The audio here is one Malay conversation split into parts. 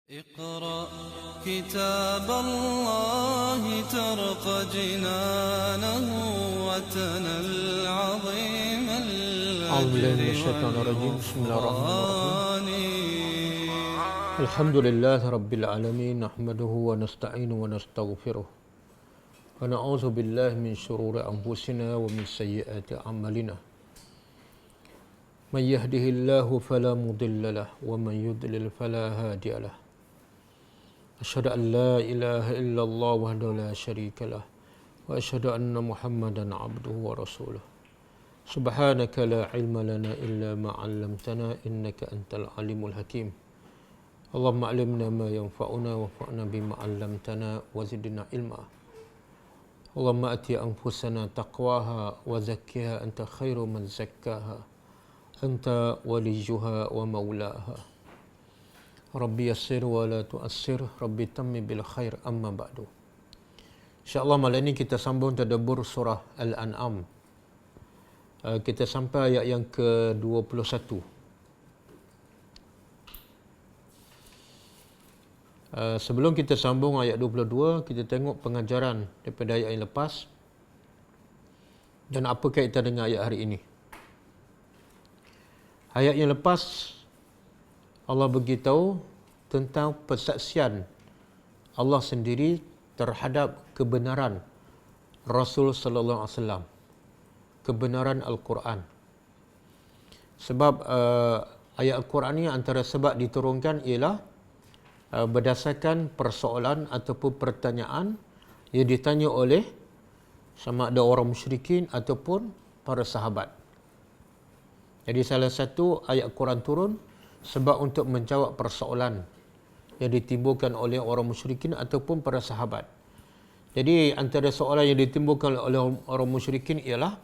اقرأ كتاب الله ترق جنانه وتنل عظيم الأجر بسم الله الرحمن الرحيم الحمد لله رب العالمين نحمده ونستعينه ونستغفره ونعوذ بالله من شرور أنفسنا ومن سيئات أعمالنا من يهده الله فلا مضل له ومن يضلل فلا هادي له أشهد أن لا إله إلا الله وحده لا شريك له وأشهد أن محمدا عبده ورسوله سبحانك لا علم لنا إلا ما علمتنا إنك أنت العليم الحكيم اللهم علمنا ما ينفعنا وانفعنا بما علمتنا وزدنا علما اللهم آت أنفسنا تقواها وزكها أنت خير من زكاها أنت وليها ومولاها Rabbi yassir wa la tu'assir, Rabbi tammi bil khair, amma ba'du. InsyaAllah malam ini kita sambung tadabbur surah Al-An'am. Kita sampai ayat yang ke-21. Sebelum kita sambung ayat 22, kita tengok pengajaran daripada ayat yang lepas. Dan apa kaitan dengan ayat hari ini. Ayat yang lepas, Allah beritahu tentang persaksian Allah sendiri terhadap kebenaran Rasul sallallahu alaihi wasallam, kebenaran Al-Quran. Sebab ayat Al-Quran ini antara sebab diturunkan ialah berdasarkan persoalan ataupun pertanyaan yang ditanya oleh sama ada orang musyrikin ataupun para sahabat. Jadi salah satu ayat Al-Quran turun sebab untuk menjawab persoalan yang ditimbulkan oleh orang musyrikin ataupun para sahabat. Jadi antara soalan yang ditimbulkan oleh orang musyrikin ialah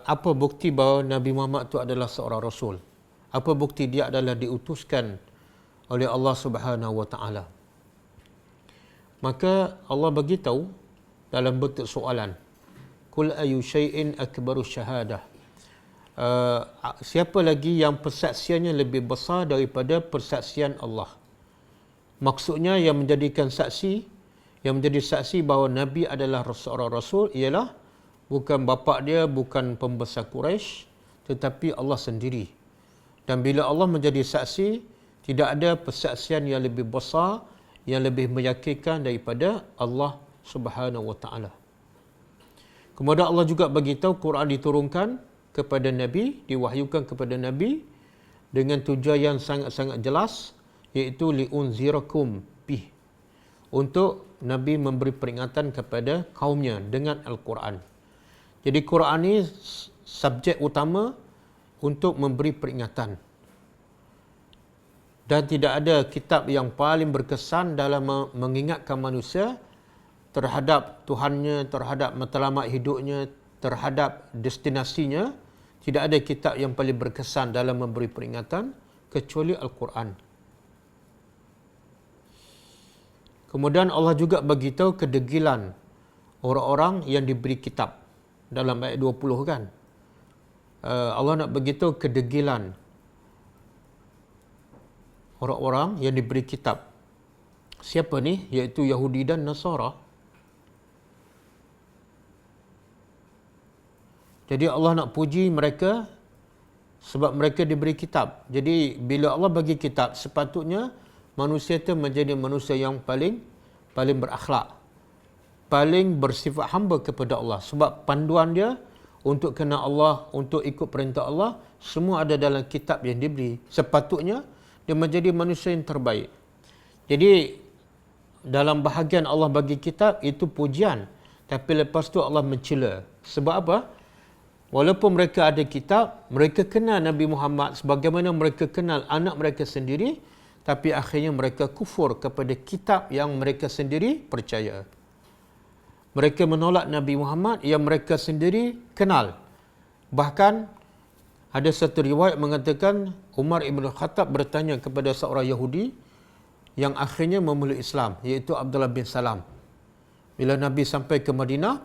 apa bukti bahawa Nabi Muhammad itu adalah seorang rasul? Apa bukti dia adalah diutuskan oleh Allah Subhanahu wa taala? Maka Allah bagi tahu dalam bentuk soalan. Qul ayu syai'in akbaru syahadah? Siapa lagi yang persaksiannya lebih besar daripada persaksian Allah? Maksudnya yang menjadikan saksi, yang menjadi saksi bahawa Nabi adalah seorang Rasul ialah bukan bapa dia, bukan pembesar Quraisy, tetapi Allah sendiri. Dan bila Allah menjadi saksi, tidak ada persaksian yang lebih besar, yang lebih meyakinkan daripada Allah Subhanahu wa taala. Kemudian Allah juga bagi tahu Quran diturunkan kepada Nabi, diwahyukan kepada Nabi dengan tujuan yang sangat-sangat jelas, iaitu liunzirakum bih, untuk Nabi memberi peringatan kepada kaumnya dengan Al-Quran. Jadi Quran ini subjek utama untuk memberi peringatan. Dan tidak ada kitab yang paling berkesan dalam mengingatkan manusia terhadap Tuhannya, terhadap matlamat hidupnya, terhadap destinasinya. Tidak ada kitab yang paling berkesan dalam memberi peringatan kecuali Al-Quran. Kemudian Allah juga bagi tahu kedegilan orang-orang yang diberi kitab. Dalam ayat 20 kan. Allah nak bagi tahu kedegilan orang-orang yang diberi kitab. Siapa ni? Iaitu Yahudi dan Nasara. Jadi Allah nak puji mereka sebab mereka diberi kitab. Jadi bila Allah bagi kitab, sepatutnya manusia itu menjadi manusia yang paling berakhlak, paling bersifat hamba kepada Allah. Sebab panduan dia untuk kenal Allah, untuk ikut perintah Allah, semua ada dalam kitab yang diberi. Sepatutnya dia menjadi manusia yang terbaik. Jadi dalam bahagian Allah bagi kitab itu pujian, tapi lepas tu Allah mencela. Sebab apa? Walaupun mereka ada kitab, mereka kenal Nabi Muhammad sebagaimana mereka kenal anak mereka sendiri, tapi akhirnya mereka kufur kepada kitab yang mereka sendiri percaya. Mereka menolak Nabi Muhammad yang mereka sendiri kenal. Bahkan ada satu riwayat mengatakan Umar Ibn Khattab bertanya kepada seorang Yahudi yang akhirnya memeluk Islam, iaitu Abdullah bin Salam. Bila Nabi sampai ke Madinah,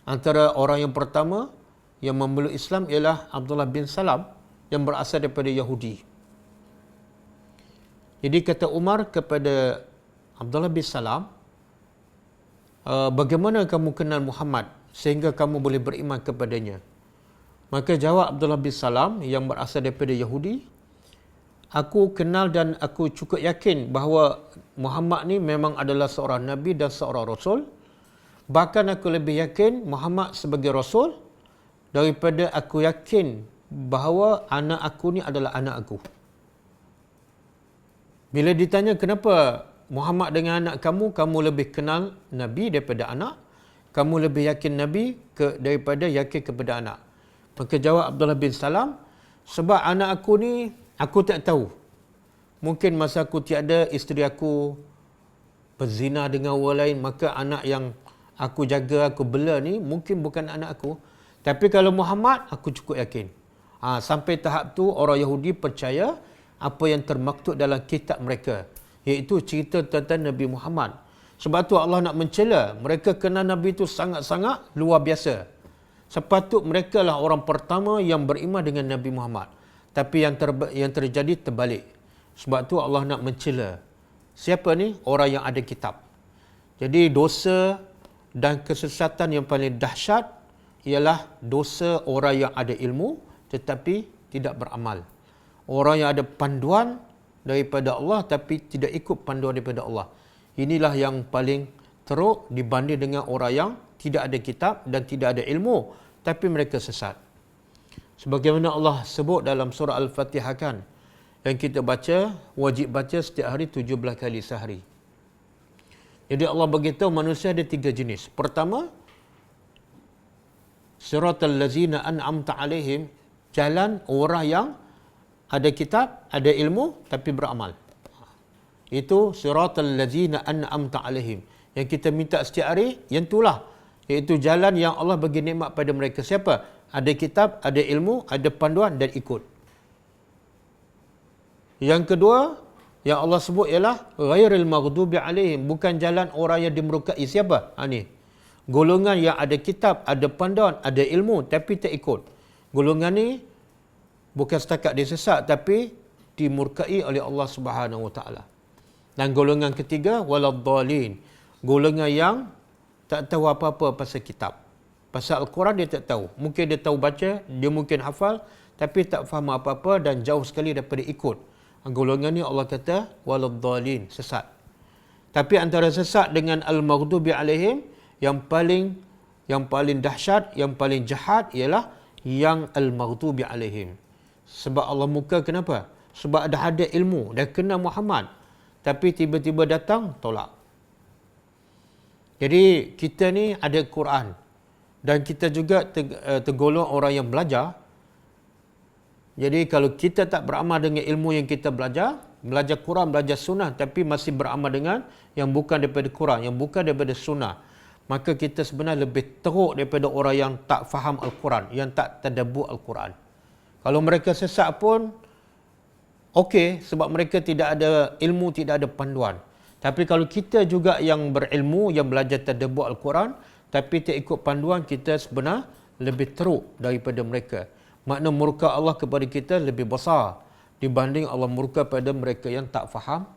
antara orang yang pertama yang memeluk Islam ialah Abdullah bin Salam yang berasal daripada Yahudi. Jadi kata Umar kepada Abdullah bin Salam, bagaimana kamu kenal Muhammad sehingga kamu boleh beriman kepadanya? Maka jawab Abdullah bin Salam yang berasal daripada Yahudi, aku kenal dan aku cukup yakin bahawa Muhammad ni memang adalah seorang Nabi dan seorang Rasul. Bahkan aku lebih yakin Muhammad sebagai Rasul daripada aku yakin bahawa anak aku ni adalah anak aku. Bila ditanya kenapa Muhammad dengan anak kamu, kamu lebih kenal Nabi daripada anak, kamu lebih yakin Nabi daripada yakin kepada anak. Maka jawab Abdullah bin Salam, sebab anak aku ni aku tak tahu. Mungkin masa aku tiada, isteri aku berzina dengan orang lain, maka anak yang aku jaga, aku bela ni mungkin bukan anak aku. Tapi kalau Muhammad, aku cukup yakin. Sampai tahap tu orang Yahudi percaya apa yang termaktub dalam kitab mereka, iaitu cerita tentang Nabi Muhammad. Sebab tu Allah nak mencela, mereka kenal Nabi itu sangat-sangat luar biasa. Sepatut mereka lah orang pertama yang beriman dengan Nabi Muhammad. Tapi yang terjadi terbalik. Sebab tu Allah nak mencela. Siapa ni? Orang yang ada kitab. Jadi dosa dan kesesatan yang paling dahsyat ialah dosa orang yang ada ilmu tetapi tidak beramal. Orang yang ada panduan daripada Allah tapi tidak ikut panduan daripada Allah. Inilah yang paling teruk dibanding dengan orang yang tidak ada kitab dan tidak ada ilmu tapi mereka sesat. Sebagaimana Allah sebut dalam surah Al-Fatihah kan, yang kita baca, wajib baca setiap hari 17 kali sehari. Jadi Allah beritahu manusia ada 3 jenis. Pertama, siratal ladzina an'amta alaihim, jalan orang yang ada kitab, ada ilmu tapi beramal. Itu siratal ladzina an'amta alaihim. Yang kita minta setiap hari, yang itulah, iaitu jalan yang Allah bagi nikmat pada mereka. Siapa? Ada kitab, ada ilmu, ada panduan dan ikut. Yang kedua, yang Allah sebut ialah ghairil maghdubi alaihim, bukan jalan orang yang dimurkai. Siapa? Ni. Golongan yang ada kitab, ada panduan, ada ilmu tapi tak ikut. Golongan ni bukan setakat dia sesat tapi dimurkai oleh Allah Subhanahu Wa Taala. Dan golongan ketiga waladhdallin, golongan yang tak tahu apa-apa pasal kitab. Pasal Al-Quran dia tak tahu. Mungkin dia tahu baca, dia mungkin hafal tapi tak faham apa-apa dan jauh sekali daripada ikut. Golongan ni Allah kata waladhdallin, sesat. Tapi antara sesat dengan al-maghdubi alaihim, yang paling dahsyat, yang paling jahat ialah yang al-maghdubi alaihim. Sebab Allah muka kenapa? Sebab dah ada ilmu, dah kenal Muhammad, tapi tiba-tiba datang tolak. Jadi kita ni ada Quran dan kita juga tergolong orang yang belajar. Jadi kalau kita tak beramal dengan ilmu yang kita belajar Quran, belajar sunnah tapi masih beramal dengan yang bukan daripada Quran, yang bukan daripada sunnah, maka kita sebenarnya lebih teruk daripada orang yang tak faham Al-Quran, yang tak tadabbur Al-Quran. Kalau mereka sesat pun okey, sebab mereka tidak ada ilmu, tidak ada panduan. Tapi kalau kita juga yang berilmu, yang belajar tadabbur Al-Quran tapi tak ikut panduan, kita sebenarnya lebih teruk daripada mereka. Makna murka Allah kepada kita lebih besar dibanding Allah murka pada mereka yang tak faham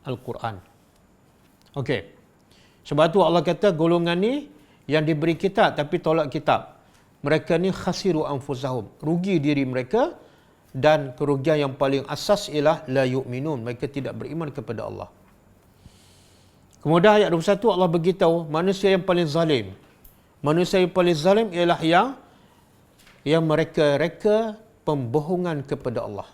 Al-Quran. Okey. Sebab tu Allah kata golongan ni yang diberi kitab tapi tolak kitab, mereka ni khasiru anfusahum, rugi diri mereka, dan kerugian yang paling asas ialah la yu'minun, mereka tidak beriman kepada Allah. Kemudian ayat 21 Allah beritahu manusia yang paling zalim. Manusia yang paling zalim ialah yang mereka reka pembohongan kepada Allah.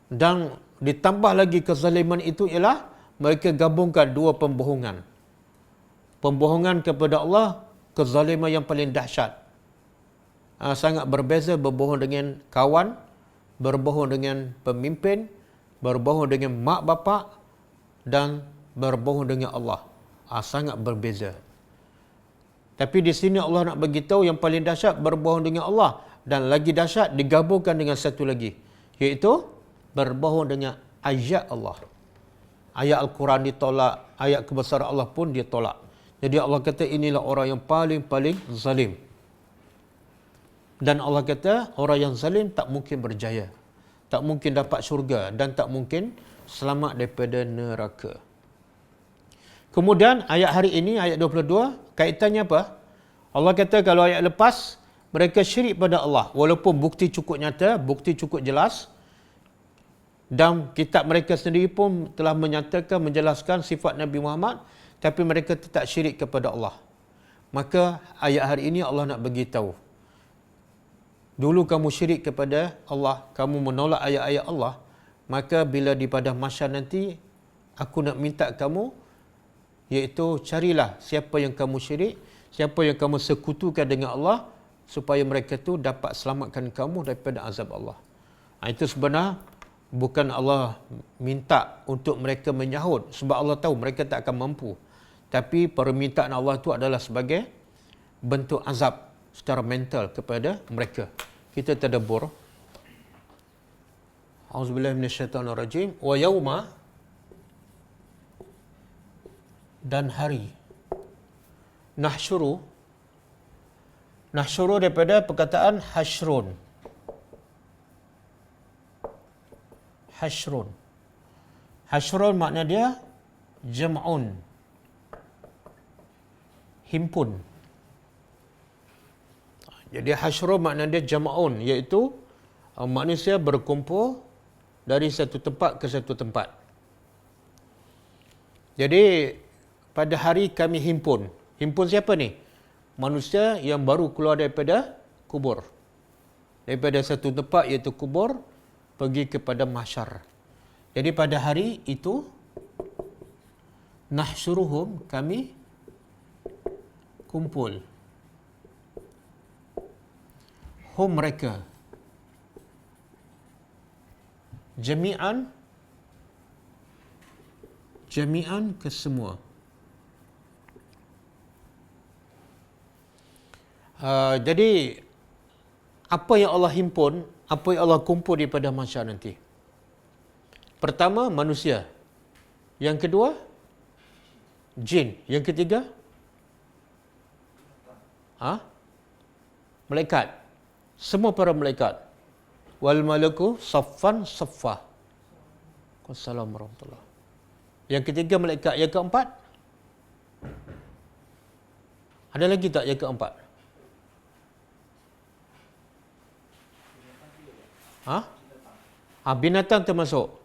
Dan ditambah lagi kezaliman itu ialah mereka gabungkan dua pembohongan. Pembohongan kepada Allah, kezaliman yang paling dahsyat. Sangat berbeza berbohong dengan kawan, berbohong dengan pemimpin, berbohong dengan mak bapak dan berbohong dengan Allah. Sangat berbeza. Tapi di sini Allah nak beritahu yang paling dahsyat berbohong dengan Allah, dan lagi dahsyat digabungkan dengan satu lagi, iaitu berbohong dengan ayat Allah. Ayat Al-Quran ditolak, ayat kebesaran Allah pun dia tolak. Jadi Allah kata inilah orang yang paling zalim. Dan Allah kata orang yang zalim tak mungkin berjaya. tak mungkin dapat syurga dan tak mungkin selamat daripada neraka. Kemudian ayat hari ini, ayat 22, kaitannya apa? Allah kata kalau ayat lepas, mereka syirik pada Allah. Walaupun bukti cukup nyata, bukti cukup jelas. Dan kitab mereka sendiri pun telah menyatakan, menjelaskan sifat Nabi Muhammad. Tapi mereka tetap syirik kepada Allah. Maka ayat hari ini Allah nak beritahu. Dulu kamu syirik kepada Allah, kamu menolak ayat-ayat Allah. Maka bila di pada mahsyar nanti, aku nak minta kamu, iaitu carilah siapa yang kamu syirik, siapa yang kamu sekutukan dengan Allah, supaya mereka tu dapat selamatkan kamu daripada azab Allah. Itu sebenarnya bukan Allah minta untuk mereka menyahut, sebab Allah tahu mereka tak akan mampu. Tapi permintaan Allah itu adalah sebagai bentuk azab secara mental kepada mereka. Kita tadabbur. Auzubillahi minasyaitonirrajim. Wa yauma, dan hari. Nahsyuru daripada perkataan hasyrun. Hasyrun makna dia jam'un, himpun. Jadi hasyrun makna dia jam'un, iaitu manusia berkumpul dari satu tempat ke satu tempat. Jadi pada hari kami himpun. Himpun siapa ni? Manusia yang baru keluar daripada kubur. Daripada satu tempat iaitu kubur, pergi kepada mahsyar. Jadi pada hari itu, nahsyuruhum, kami kumpul. Hum, mereka. Jami'an kesemua. Jadi apa yang Allah himpun, apa yang Allah kumpul daripada mahsyar nanti? Pertama, manusia. Yang kedua, jin. Yang ketiga, malaikat. Semua para malaikat. Wal malaku saffan saffa. Wassalamu warahmatullahi. Yang ketiga malaikat. Yang keempat, ada lagi tak yang keempat? Binatang termasuk.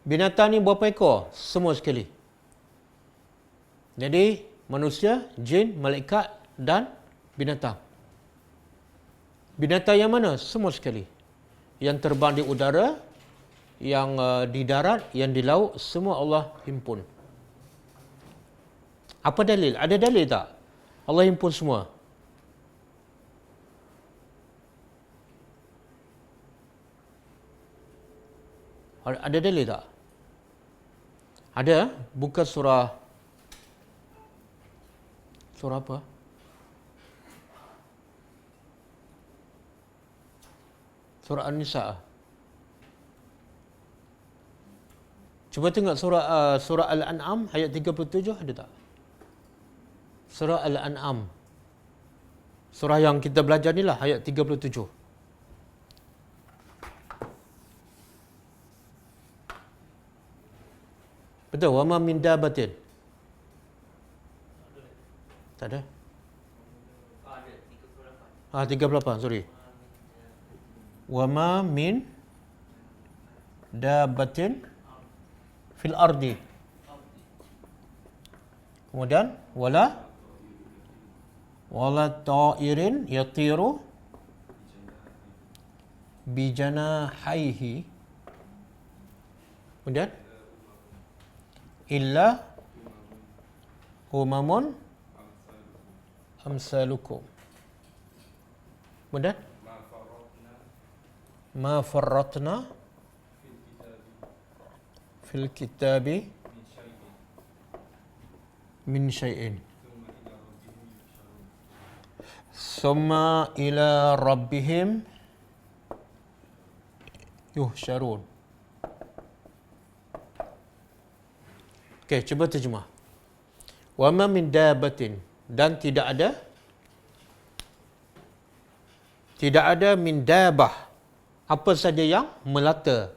Binatang ni berapa ekor? Semua sekali. Jadi manusia, jin, malaikat dan binatang. Binatang yang mana? Semua sekali. Yang terbang di udara, yang di darat, yang di laut, semua Allah himpun. Apa dalil? Ada dalil tak? Allah himpun semua. Ada dalil tak? Ada. Buka surah apa? Surah An-Nisa. Cuba tengok surah Al-An'am ayat 37, ada tak? Surah Al-An'am. Surah yang kita belajar ni lah, ayat 37. Betul, wa ma min dabatin. Tak ada? Ada 38. 38, sorry. Wa ma min dabatin fil ardi. Kemudian wala ta'irin yatiru bijanahaihi. Kemudian illa umamun amsalukum. Kemudian ma farratna fil kitabi min syai'in summa ila rabbihim yuhsyarun. Okey, cuba terjemah. Wa ma min dabatin, dan tidak ada min dabah. apa saja yang melata,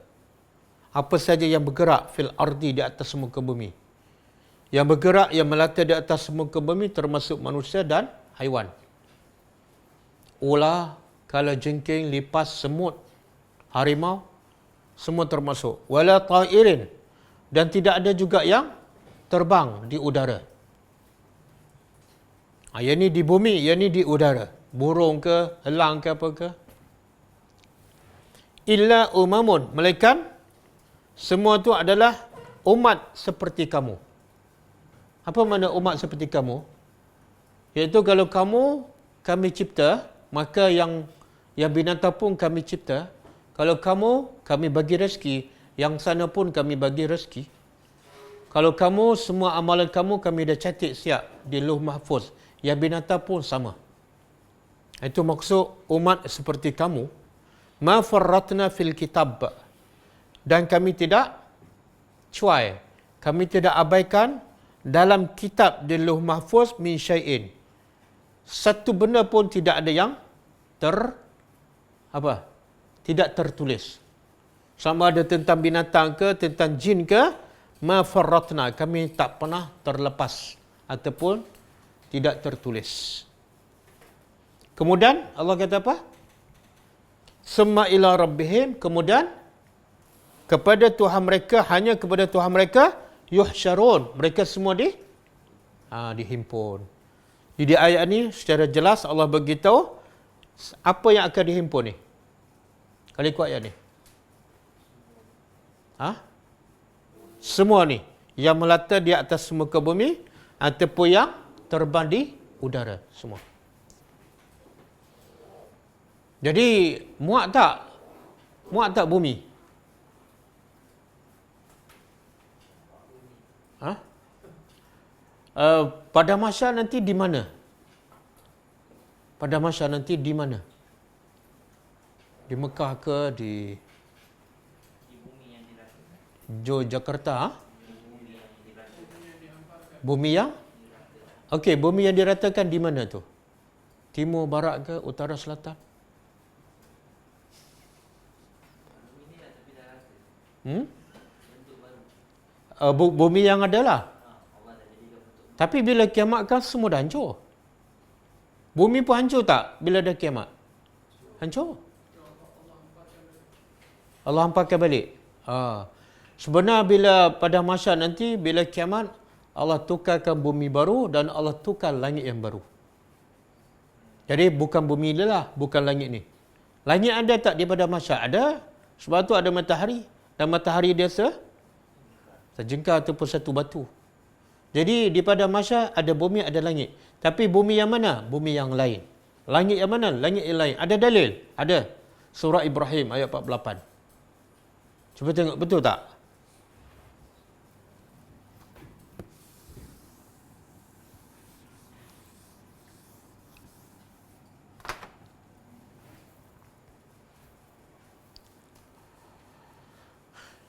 apa saja yang bergerak fil ardi di atas muka bumi. Yang bergerak, yang melata di atas muka bumi termasuk manusia dan haiwan. Ular, kalajengking, lipas, semut, harimau, semua termasuk. Wala ta'irin, dan tidak ada juga yang terbang di udara. Yang ni di bumi, yang ni di udara. Burung ke, elang ke apa ke. Illa umamun, melainkan semua tu adalah umat seperti kamu. Apa makna umat seperti kamu? Iaitu kalau kamu kami cipta, maka yang binatang pun kami cipta. Kalau kamu kami bagi rezeki, yang sana pun kami bagi rezeki. Kalau kamu, semua amalan kamu kami dah catat siap di Lauh Mahfuz. Yang binatang pun sama. Itu maksud umat seperti kamu. Ma farratna fil kitab. Dan kami tidak cuai, kami tidak abaikan dalam kitab di Lauh Mahfuz min syai'in. Satu benda pun tidak ada yang tidak tertulis. Sama ada tentang binatang ke, tentang jin ke, ma farratna, kami tak pernah terlepas ataupun tidak tertulis. Kemudian Allah kata apa? Summa ila rabbihim, kemudian kepada Tuhan mereka, hanya kepada Tuhan mereka yuhsyarun, mereka semua dihimpun. Jadi ayat ni secara jelas Allah beritahu apa yang akan dihimpun ni. Kalau ikut ayat ni. Semua ni yang melata di atas muka bumi ataupun yang terbang di udara, semua. Jadi muat tak bumi? Pada masa nanti di mana? Pada masa nanti di mana? Di Mekah ke, di Yogyakarta? Bumi yang? Okey, bumi yang diratakan di mana tu? Timur, barat ke, utara, selatan? Bumi yang adalah. Tapi bila kiamat kan semua dah hancur. Bumi pun hancur tak bila dah kiamat? Hancur. Allah hamparkan balik. Sebenarnya bila pada masa nanti, bila kiamat, Allah tukarkan bumi baru dan Allah tukar langit yang baru. Jadi bukan bumi lah, bukan langit ni. Langit ada tak di pada masa? Ada. Sebab tu ada matahari. Dan matahari dia sejengkal ataupun satu batu. Jadi di pada masa ada bumi, ada langit. Tapi bumi yang mana? Bumi yang lain. Langit yang mana? Langit yang lain. Ada dalil? Ada. Surah Ibrahim ayat 48. Cuba tengok, betul tak?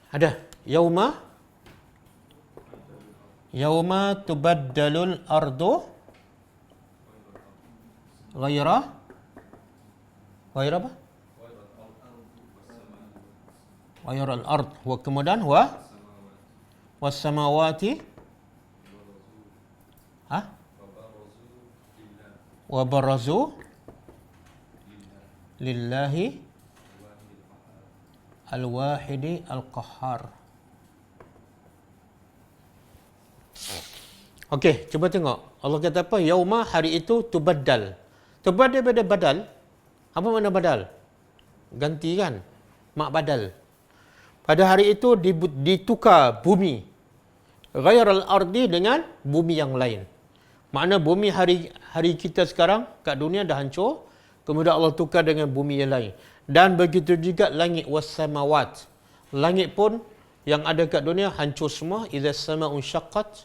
Ada. Yauma tubaddalul ardu ghaira apa? Ghaira al-ard wa kemudian was samawati wa barazu lillahi al-wahidi al-qahhar. Okey, cuba tengok. Allah kata apa? Yauma, hari itu, tubaddal. Tubaddal daripada badal. Apa makna badal? Ganti kan? Mak badal. Pada hari itu ditukar bumi. Ghairal ardi dengan bumi yang lain. Makna bumi hari kita sekarang kat dunia dah hancur. Kemudian Allah tukar dengan bumi yang lain. Dan begitu juga langit was samawat. Langit pun yang ada kat dunia hancur semua. Idza sama'un syaqqat.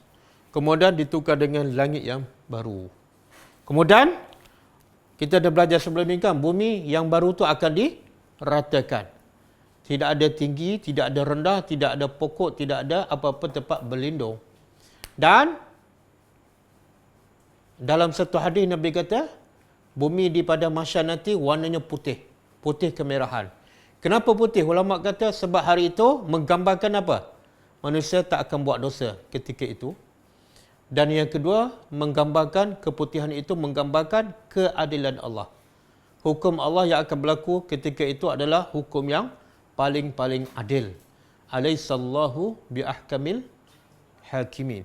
Kemudian ditukar dengan langit yang baru. Kemudian kita dah belajar sebelum ini kan, bumi yang baru tu akan diratakan. Tidak ada tinggi, tidak ada rendah, tidak ada pokok, tidak ada apa-apa tempat berlindung. Dan dalam satu hadis Nabi kata, bumi di pada masa nanti warnanya putih, putih kemerahan. Kenapa putih? Ulama kata sebab hari itu menggambarkan apa? Manusia tak akan buat dosa ketika itu. Dan yang kedua, menggambarkan keputihan itu menggambarkan keadilan Allah. Hukum Allah yang akan berlaku ketika itu adalah hukum yang paling-paling adil. Alaihissallahu biahkamil hakimin.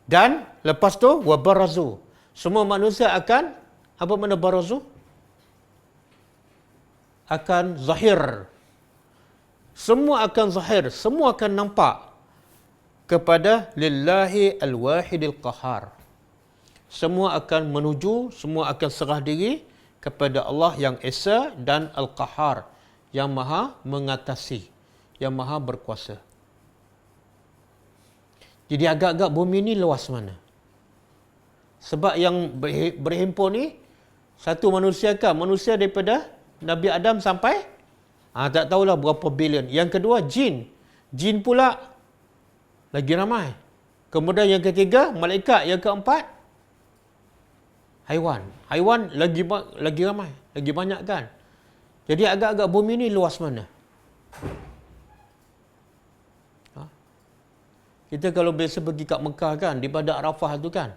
Dan lepas tu wabarazu. Semua manusia akan apa makna barazu? Akan zahir. Semua akan zahir, semua akan nampak kepada lillahi al-wahidil qahar. Semua akan menuju, semua akan serah diri kepada Allah yang Esa dan Al-Qahar, yang maha mengatasi, yang maha berkuasa. Jadi agak-agak bumi ni luas mana? Sebab yang berhimpun ni satu manusia kan? Manusia daripada Nabi Adam sampai tak tahulah berapa bilion. Yang kedua jin. Jin pula lagi ramai. Kemudian yang ketiga malaikat. Yang keempat haiwan. Haiwan lagi ramai, lagi banyak kan? Jadi agak-agak bumi ni luas mana? Kita kalau biasa pergi kat Mekah kan, di Padang Arafah tu kan,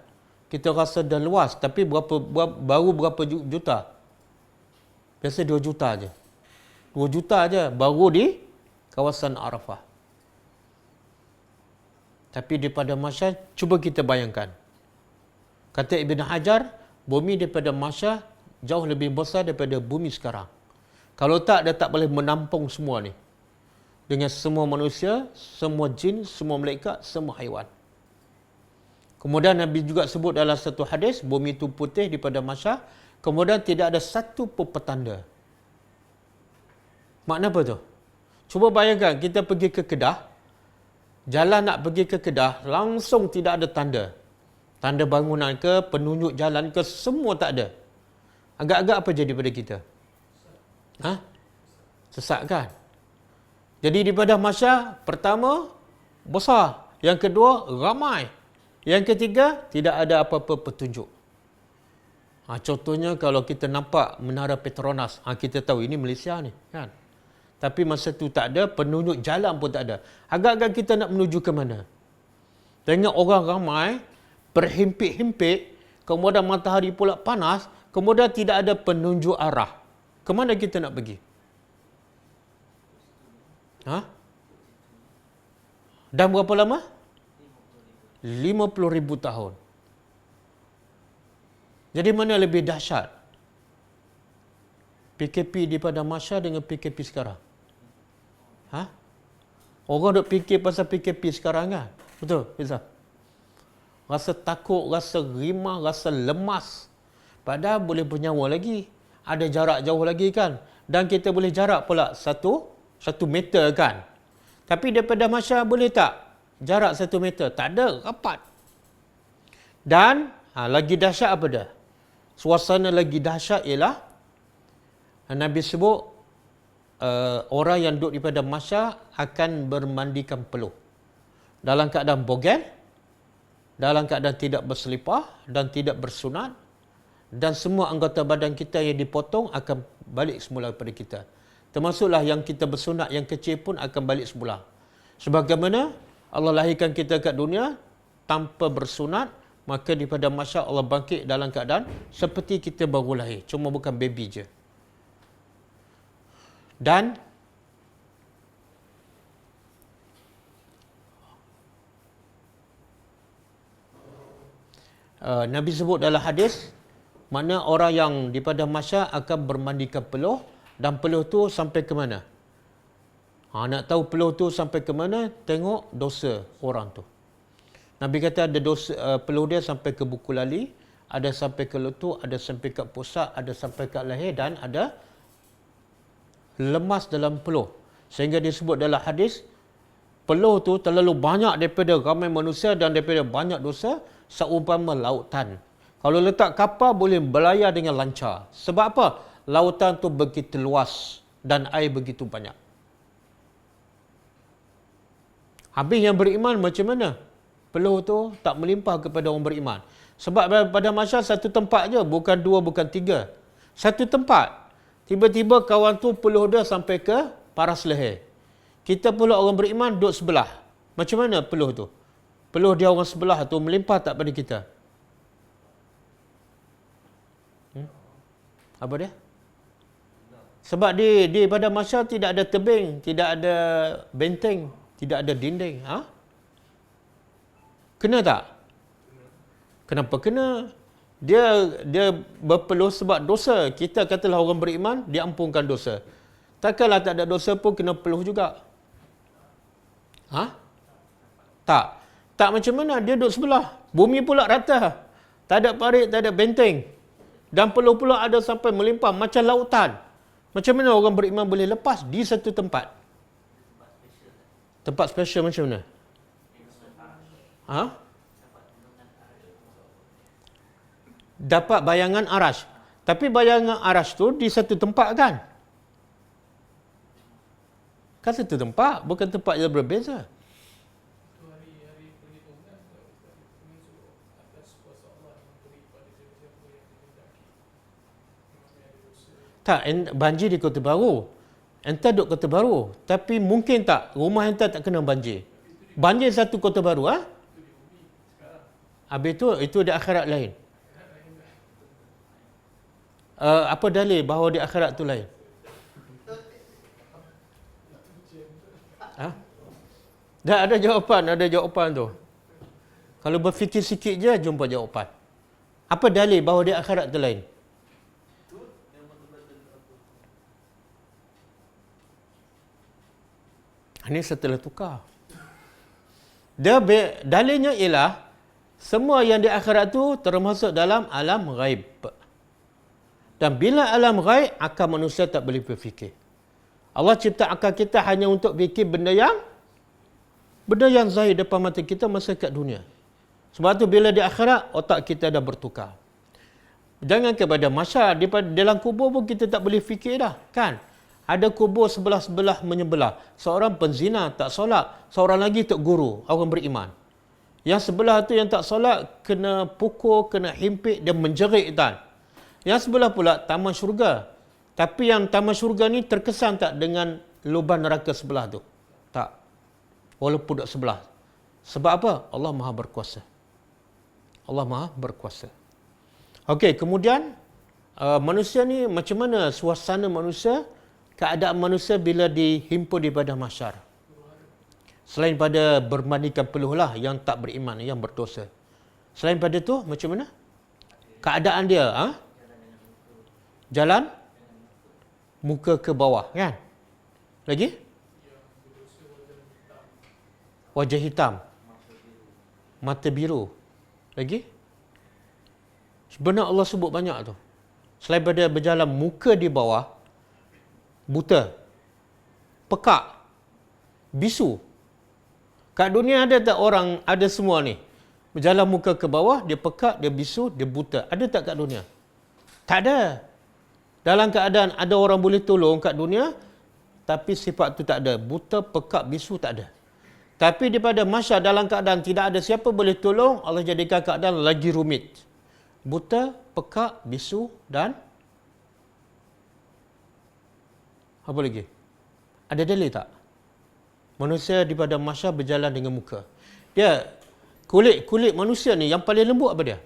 kita rasa dah luas, tapi baru berapa juta? Biasa 2 juta aja. 2 juta aja baru di kawasan Arafah. Tapi di Padang Mahsyar, cuba kita bayangkan. Kata Ibn Hajar, bumi daripada Mahsyar jauh lebih besar daripada bumi sekarang. Kalau tak, dia tak boleh menampung semua ni. Dengan semua manusia, semua jin, semua malaikat, semua haiwan. Kemudian Nabi juga sebut dalam satu hadis, bumi itu putih di Padang Mahsyar, kemudian tidak ada satu pun petanda. Makna apa tu? Cuba bayangkan, kita pergi ke Kedah, jalan nak pergi ke Kedah, langsung tidak ada tanda. Tanda bangunan ke, penunjuk jalan ke, semua tak ada. Agak-agak apa jadi pada kita? Sesat kan? Jadi di Padang Mahsyar, pertama, besar. Yang kedua, ramai. Yang ketiga, tidak ada apa-apa petunjuk. Contohnya kalau kita nampak Menara Petronas, kita tahu ini Malaysia ni, kan? Tapi masa tu tak ada, penunjuk jalan pun tak ada. Agak-agak kita nak menuju ke mana? Tengok orang ramai, berhimpit-himpit, kemudian matahari pula panas, kemudian tidak ada penunjuk arah. Ke mana kita nak pergi? Dan berapa lama? 50,000 tahun. Jadi mana lebih dahsyat? PKP di Padang Mahsyar dengan PKP sekarang? Orang duk fikir pasal PKP sekarang kan? Betul, Izzah? Rasa takut, rasa rimah, rasa lemas. Padahal boleh bernyawa lagi. Ada jarak jauh lagi kan? Dan kita boleh jarak pula satu meter kan? Tapi daripada Mahsyar boleh tak? Jarak 1 meter. Tak ada, rapat. Dan lagi dahsyat apa dah? Suasana lagi dahsyat ialah Nabi sebut orang yang duduk di Padang Mahsyar akan bermandikan peluh. Dalam keadaan bogel, dalam keadaan tidak berselipar dan tidak bersunat, dan semua anggota badan kita yang dipotong akan balik semula kepada kita. Termasuklah yang kita bersunat yang kecil pun akan balik semula. Sebagaimana Allah lahirkan kita kat dunia tanpa bersunat, maka di Padang Mahsyar Allah bangkit dalam keadaan seperti kita baru lahir, cuma bukan baby je. Dan Nabi sebut dalam hadis, mana orang yang di Padang Mahsyar akan bermandikan peluh, dan peluh tu sampai ke mana? Nak tahu peluh tu sampai ke mana? Tengok dosa orang tu. Nabi kata ada dosa, peluh dia sampai ke buku lali, ada sampai ke lutut, ada sampai ke pusat, ada sampai ke leher, dan ada lemas dalam peluh. Sehingga disebut dalam hadis, peluh tu terlalu banyak daripada ramai manusia dan daripada banyak dosa, seumpama lautan. Kalau letak kapal boleh berlayar dengan lancar. Sebab apa? Lautan tu begitu luas dan air begitu banyak. Habis yang beriman macam mana? Peluh tu tak melimpah kepada orang beriman. Sebab pada Mahsyar satu tempat je, bukan 2, bukan 3. Satu tempat. Tiba-tiba kawan tu peluh dia sampai ke paras leher. Kita pula orang beriman duduk sebelah. Macam mana peluh tu? Peluh dia orang sebelah tu melimpah tak pada kita? Apa dia? Sebab di pada mahsyar tidak ada tebing, tidak ada benteng, tidak ada dinding. Ha? Kena tak? Kenapa kena? Dia berpeluh sebab dosa. Kita katalah orang beriman, diampunkan dosa. Takkanlah tak ada dosa pun kena peluh juga. Ha? Tak. Tak macam mana? Dia duduk sebelah. Bumi pula rata. Tak ada parit, tak ada benteng. Dan peluh pula ada sampai melimpah macam lautan. Macam mana orang beriman boleh lepas di satu tempat? Tempat special macam mana? Ha? Dapat bayangan arash. Tapi bayangan arash tu di satu tempat kan? Kan satu tempat, bukan tempat yang berbeza. Tak, banjir di Kota Baru. Enta duduk Kota Baru. Tapi mungkin tak, rumah enta tak kena banjir. Banjir satu Kota Baru, ha? Habis itu di akhirat lain. Apa dalil bahawa di akhirat tu lain? Ha? Dah ada jawapan tu. Kalau berfikir sikit je, jumpa jawapan. Apa dalil bahawa di akhirat tu lain? Ini setelah tukar. Dalilnya ialah semua yang di akhirat tu termasuk dalam alam ghaib. Dan bila alam ghaib, akal manusia tak boleh berfikir. Allah cipta akal kita hanya untuk fikir benda yang zahir depan mata kita masa kat dunia. Sebab tu bila di akhirat, otak kita dah bertukar. Jangan kepada mahsyar, dalam kubur pun kita tak boleh fikir dah, kan? Ada kubur sebelah-sebelah menyebelah. Seorang penzina tak solat, seorang lagi tok guru, orang beriman. Yang sebelah tu yang tak solat kena pukul, kena himpit dan menjerit tan. Yang sebelah pula taman syurga. Tapi yang taman syurga ni terkesan tak dengan lubang neraka sebelah tu? Tak. Walaupun duduk sebelah. Sebab apa? Allah Maha berkuasa. Allah Maha berkuasa. Okey, kemudian manusia ni macam mana suasana manusia, keadaan manusia bila dihimpun di padang mahsyar? Selain pada bermandikan peluh lah yang tak beriman, yang berdosa. Selain pada tu, macam mana? Keadaan dia, ha? Jalan muka ke bawah, kan? Lagi? Wajah hitam. Mata biru. Lagi? Sebenarnya Allah sebut banyak tu. Selain pada berjalan muka di bawah, buta, pekak, bisu. Kat dunia ada tak orang, ada semua ni? Berjalan muka ke bawah, dia pekak, dia bisu, dia buta. Ada tak kat dunia? Tak ada. Dalam keadaan ada orang boleh tolong kat dunia, tapi sifat tu tak ada. Buta, pekak, bisu tak ada. Tapi daripada mahsyar dalam keadaan tidak ada siapa boleh tolong, Allah jadikan keadaan lagi rumit. Buta, pekak, bisu dan apa lagi? Ada dalil tak? Manusia di padang mahsyar berjalan dengan muka. Dia kulit manusia ni yang paling lembut apa dia?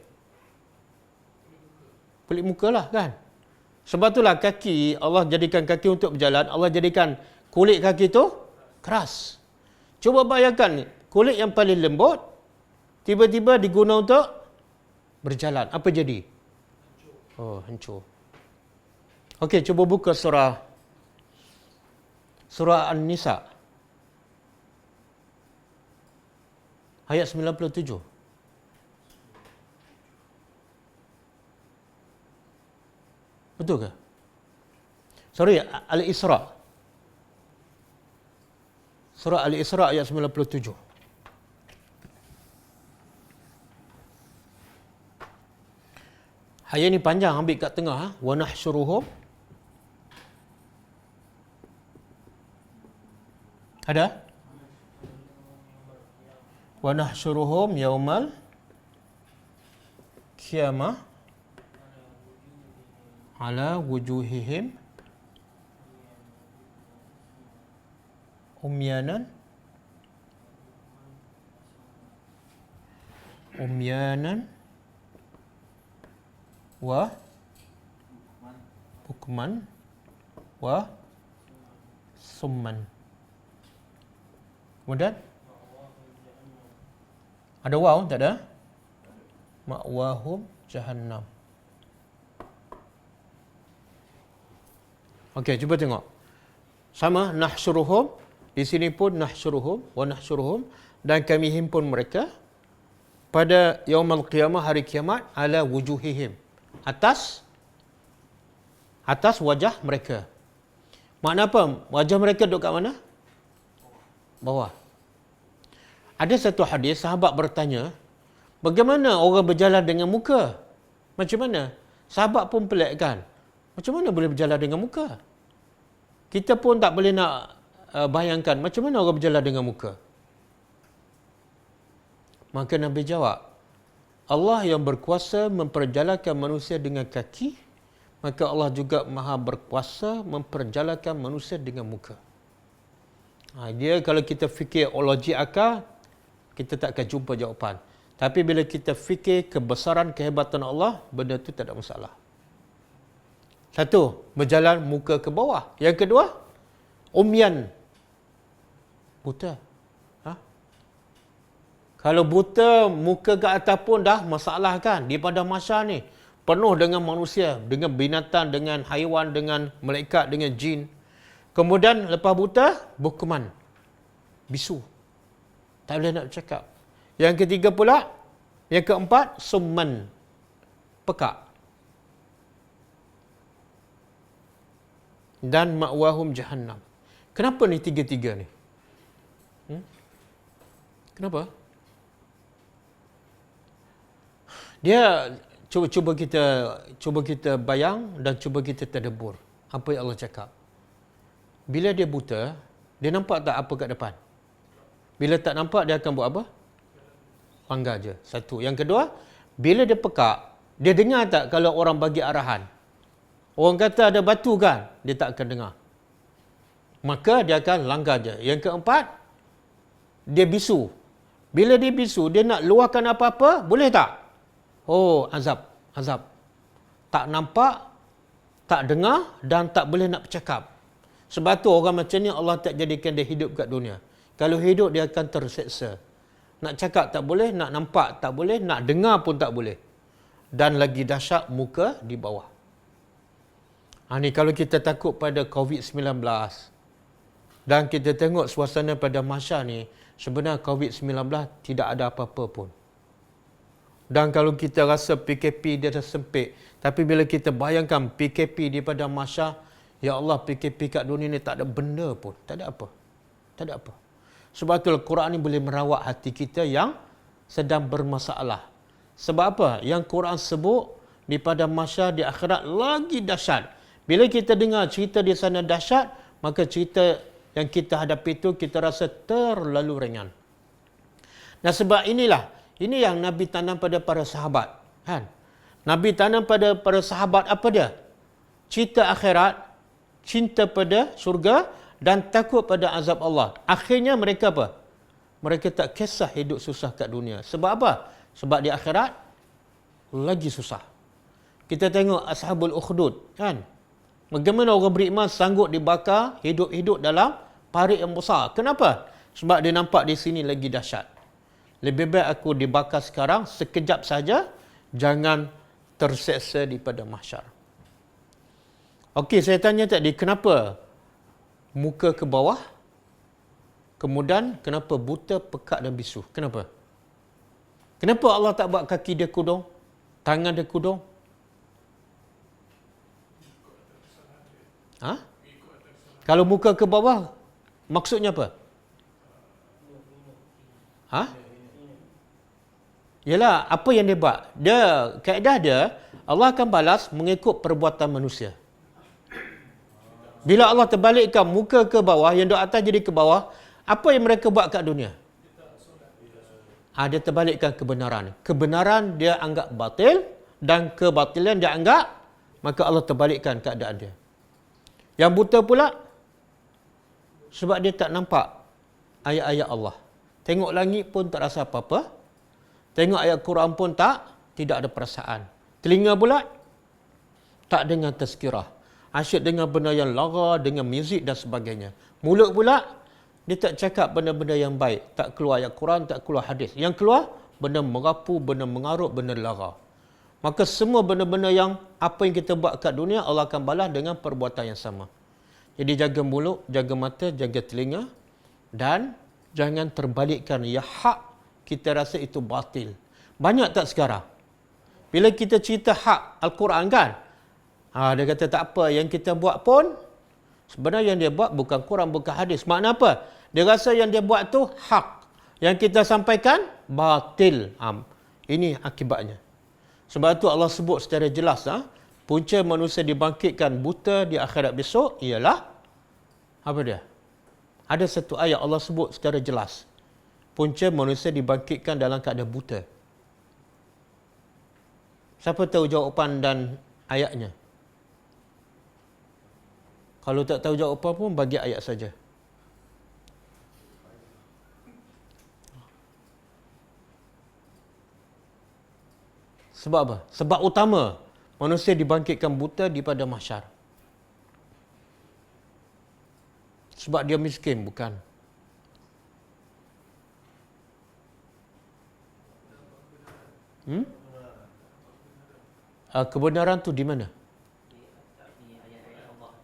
Kulit muka lah, kan? Sebab itulah kaki, Allah jadikan kaki untuk berjalan, Allah jadikan kulit kaki tu keras. Cuba bayangkan, kulit yang paling lembut tiba-tiba diguna untuk berjalan. Apa jadi? Oh, hancur. Okey, cuba buka surah An-Nisa. Ayat 97. Betul ke? Sorry, Al-Isra. Surah Al-Isra ayat 97. Ayat ni panjang, ambil kat tengah. Ha? Wa nahsyuruhum. Ada? Wa nahsyuruhum yaumal qiyamah ala wujuhihim Umyanan. Umyanan wa bukman wa summan. Kemudian ada waw tak ada? Ma'wahum jahannam. Okey, cuba tengok. Sama nahsyuruhum, di sini pun nahsyuruhum wa nahsyuruhum, dan kami himpun mereka pada yaumul qiyamah, hari kiamat, ala wujuhihim, atas wajah mereka. Makna apa? Wajah mereka duduk kat mana? Bawah. Ada satu hadis, sahabat bertanya, bagaimana orang berjalan dengan muka? Macam mana? Sahabat pun pelik kan? Macam mana boleh berjalan dengan muka? Kita pun tak boleh nak bayangkan macam mana orang berjalan dengan muka. Maka Nabi jawab, Allah yang berkuasa memperjalankan manusia dengan kaki, maka Allah juga maha berkuasa memperjalankan manusia dengan muka. Dia kalau kita fikir logik akal, kita tak akan jumpa jawapan. Tapi bila kita fikir kebesaran, kehebatan Allah, benda tu tak ada masalah. Satu, berjalan muka ke bawah. Yang kedua, umyan, buta. Kalau buta, muka ke atas pun dah masalah kan. Di pada masa ni, penuh dengan manusia, dengan binatang, dengan haiwan, dengan malaikat, dengan jin. Kemudian lepas buta, bukman, bisu. Tak boleh nak bercakap. Yang ketiga pula, yang keempat, summan, pekak. Dan ma'wahum jahannam. Kenapa ni tiga-tiga ni? Kenapa? Dia cuba kita bayang dan cuba kita tadabbur apa yang Allah cakap. Bila dia buta, dia nampak tak apa kat depan? Bila tak nampak, dia akan buat apa? Langgar je. Satu. Yang kedua, bila dia pekak, dia dengar tak kalau orang bagi arahan? Orang kata ada batu kan? Dia tak akan dengar. Maka dia akan langgar je. Yang keempat, dia bisu. Bila dia bisu, dia nak luahkan apa-apa, boleh tak? Oh, azab. Tak nampak, tak dengar dan tak boleh nak bercakap. Sebab tu orang macam ni Allah tak jadikan dia hidup kat dunia. Kalau hidup dia akan terseksa. Nak cakap tak boleh, nak nampak tak boleh, nak dengar pun tak boleh. Dan lagi dahsyat, muka di bawah. Ni kalau kita takut pada COVID-19 dan kita tengok suasana pada masa ni, sebenarnya COVID-19 tidak ada apa-apa pun. Dan kalau kita rasa PKP dia dah sempit, tapi bila kita bayangkan PKP di pada masa, ya Allah, PKP kat dunia ni tak ada benda pun. Tak ada apa. Tak ada apa. Sebab tu Al-Quran ni boleh merawat hati kita yang sedang bermasalah. Sebab apa? Yang Quran sebut di pada masa di akhirat lagi dahsyat. Bila kita dengar cerita di sana dahsyat, maka cerita yang kita hadapi itu kita rasa terlalu ringan. Nah, sebab inilah, ini yang Nabi tanam pada para sahabat. Kan? Nabi tanam pada para sahabat apa dia? Cinta akhirat, cinta pada surga dan takut pada azab Allah. Akhirnya mereka apa? Mereka tak kisah hidup susah kat dunia. Sebab apa? Sebab di akhirat lagi susah. Kita tengok Ashabul Ukhdud, kan? Bagaimana orang beriman sanggup dibakar hidup-hidup dalam parit yang besar. Kenapa? Sebab dia nampak di sini lagi dahsyat. Lebih baik aku dibakar sekarang, sekejap saja, jangan terseksa di pada mahsyar. Okey, saya tanya tadi, kenapa muka ke bawah, kemudian kenapa buta, pekak dan bisu? Kenapa? Kenapa Allah tak buat kaki dia kudung, tangan dia kudung? Kalau muka ke bawah, maksudnya apa? Yalah, apa yang dia buat? Kaedah dia, Allah akan balas mengikut perbuatan manusia. Bila Allah terbalikkan muka ke bawah, yang duduk atas jadi ke bawah, apa yang mereka buat kat dunia? Dia terbalikkan kebenaran. Kebenaran dia anggap batil dan kebatilan dia anggap, maka Allah terbalikkan keadaan dia. Yang buta pula, Sebab dia tak nampak ayat-ayat Allah. Tengok langit pun tak rasa apa-apa. Tengok ayat Quran pun tidak ada perasaan. Telinga pula tak dengar tazkirah. Asyik dengar benda yang lara, dengar muzik dan sebagainya. Mulut pula, dia tak cakap benda-benda yang baik. Tak keluar ayat Quran, tak keluar hadis. Yang keluar, benda merapu, benda mengarut, benda lara. Maka semua benda-benda yang apa yang kita buat kat dunia, Allah akan balas dengan perbuatan yang sama. Jadi jaga mulut, jaga mata, jaga telinga. Dan jangan terbalikkan. Ya hak, kita rasa itu batil. Banyak tak sekarang? Bila kita cerita hak Al-Quran kan? Dia kata tak apa, yang kita buat pun sebenarnya yang dia buat bukan Quran, bukan hadis. Makna apa? Dia rasa yang dia buat tu hak. Yang kita sampaikan batil. Ini akibatnya. Sebab tu Allah sebut secara jelas, punca manusia dibangkitkan buta di akhirat besok ialah apa dia? Ada satu ayat Allah sebut secara jelas. Punca manusia dibangkitkan dalam keadaan buta. Siapa tahu jawapan dan ayatnya? Kalau tak tahu jawapan pun bagi ayat saja. Sebab apa? Sebab utama manusia dibangkitkan buta di pada mahsyar. Sebab dia miskin, bukan? Kebenaran tu di mana?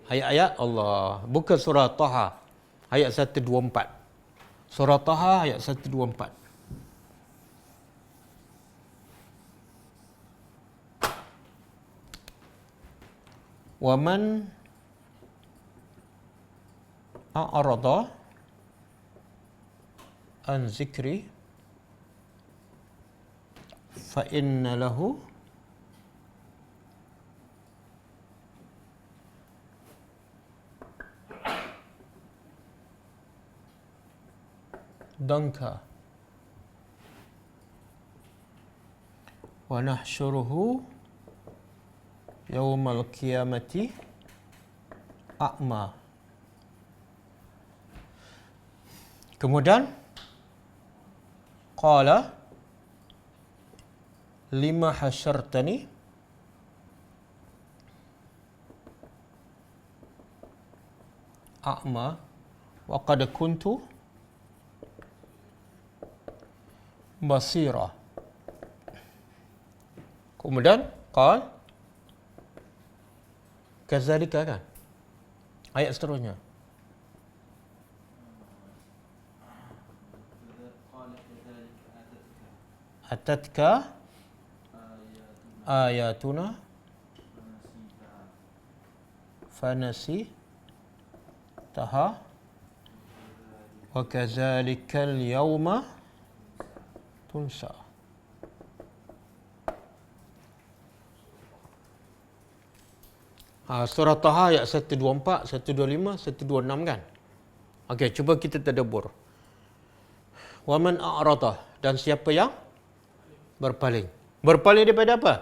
Ayat-ayat Allah. Bukan surah Taha. Ayat 124. Surah Taha ayat 124. Waman a'rada an zikri fa inna lahu danka wa nahsyuruhu yaumal qiyamati a'ma. Kemudian qala lima hasyartani a'ma wa qad kuntu basira. Kemudian qal kazalika kan? Ayat seterusnya. Atatka ayatuna fanasi taha wa kazalikal yawma tunsa. Surah Taha ayat 124, 125, 126 kan? Okey, cuba kita tadabbur. Waman a'rada, dan siapa yang berpaling. Berpaling daripada apa?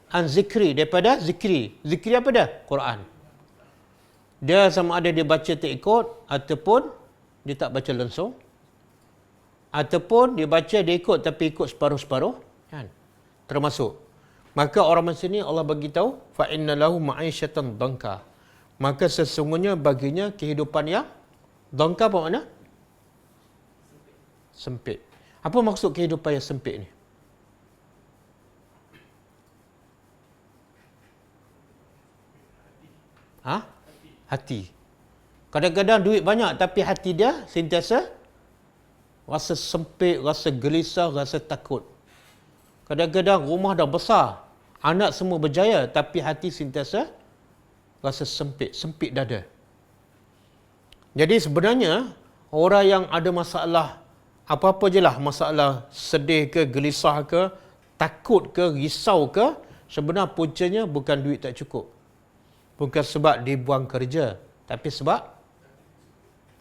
An zikri, daripada zikri. Zikri apa dah? Quran. Dia sama ada dia baca tak ikut ataupun dia tak baca langsung. Ataupun dia baca dia ikut tapi ikut separuh-separuh, kan? Termasuk. Maka orang macam ni Allah bagi tahu fa inna lahu ma'isyatan danka. Maka sesungguhnya baginya kehidupan yang danka apa makna? Sempit. Apa maksud kehidupan yang sempit ni? Hati. Kadang-kadang duit banyak tapi hati dia sentiasa rasa sempit, rasa gelisah, rasa takut. Kadang-kadang rumah dah besar, anak semua berjaya tapi hati sentiasa rasa sempit, sempit dada. Jadi sebenarnya orang yang ada masalah apa-apa je lah, masalah sedih ke, gelisah ke, takut ke, risau ke, sebenarnya puncanya bukan duit tak cukup. Bukan sebab dibuang kerja, tapi sebab